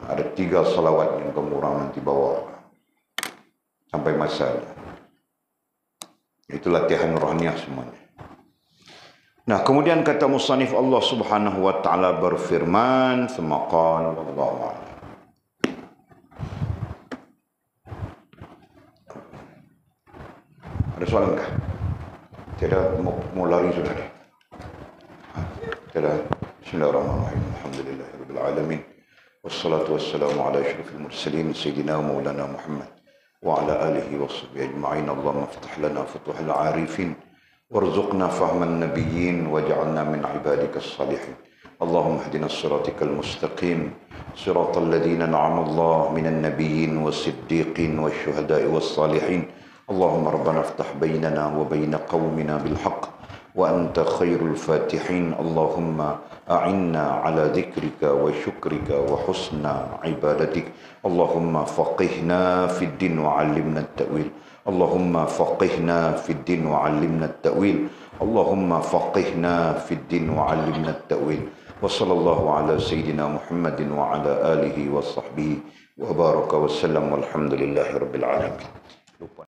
Ada 3 salawat yang kamu orang nanti bawa sampai masanya. Itu latihan rohaniah semuanya. Nah, kemudian kata musannif Allah Subhanahu wa taala berfirman, "Semaqal wallahu a'lam." Ada soalan kah? Tidak, mau lari sudah deh. Tidak. Bismillahirrahmanirrahim. Alhamdulillahirabbil alamin. Wassalatu wassalamu ala asyrafil mursalin sayyidina wa maulana Muhammad wa ala alihi wa sahbihi ajma'in. Allahumma iftah lana futuhal arifin warzuqna fahman nabiyyin waj'alna min ibadikas salihin. Allahumma ihdina as-siratal mustaqim siratal ladzina an'ama Allah minan nabiyyin was-siddiqin wasyuhada'i was-salihin. Allahumma rabbana iftah bainana wa bain qaumina bil haqq wa anta khairul fatihin. Allahumma a'inna ala dhikrika wa syukrika wa husna ibadatik. Allahumma faqihna fid din wa 'allimna at-ta'wil. Allahumma faqihna fid din wa 'allimna at-ta'wil. Allahumma faqihna fid din wa 'allimna at-ta'wil. Wa sallallahu ala sayyidina Muhammadin wa ala alihi wa sahbihi wa baraka wa sallam walhamdulillahi rabbil alamin.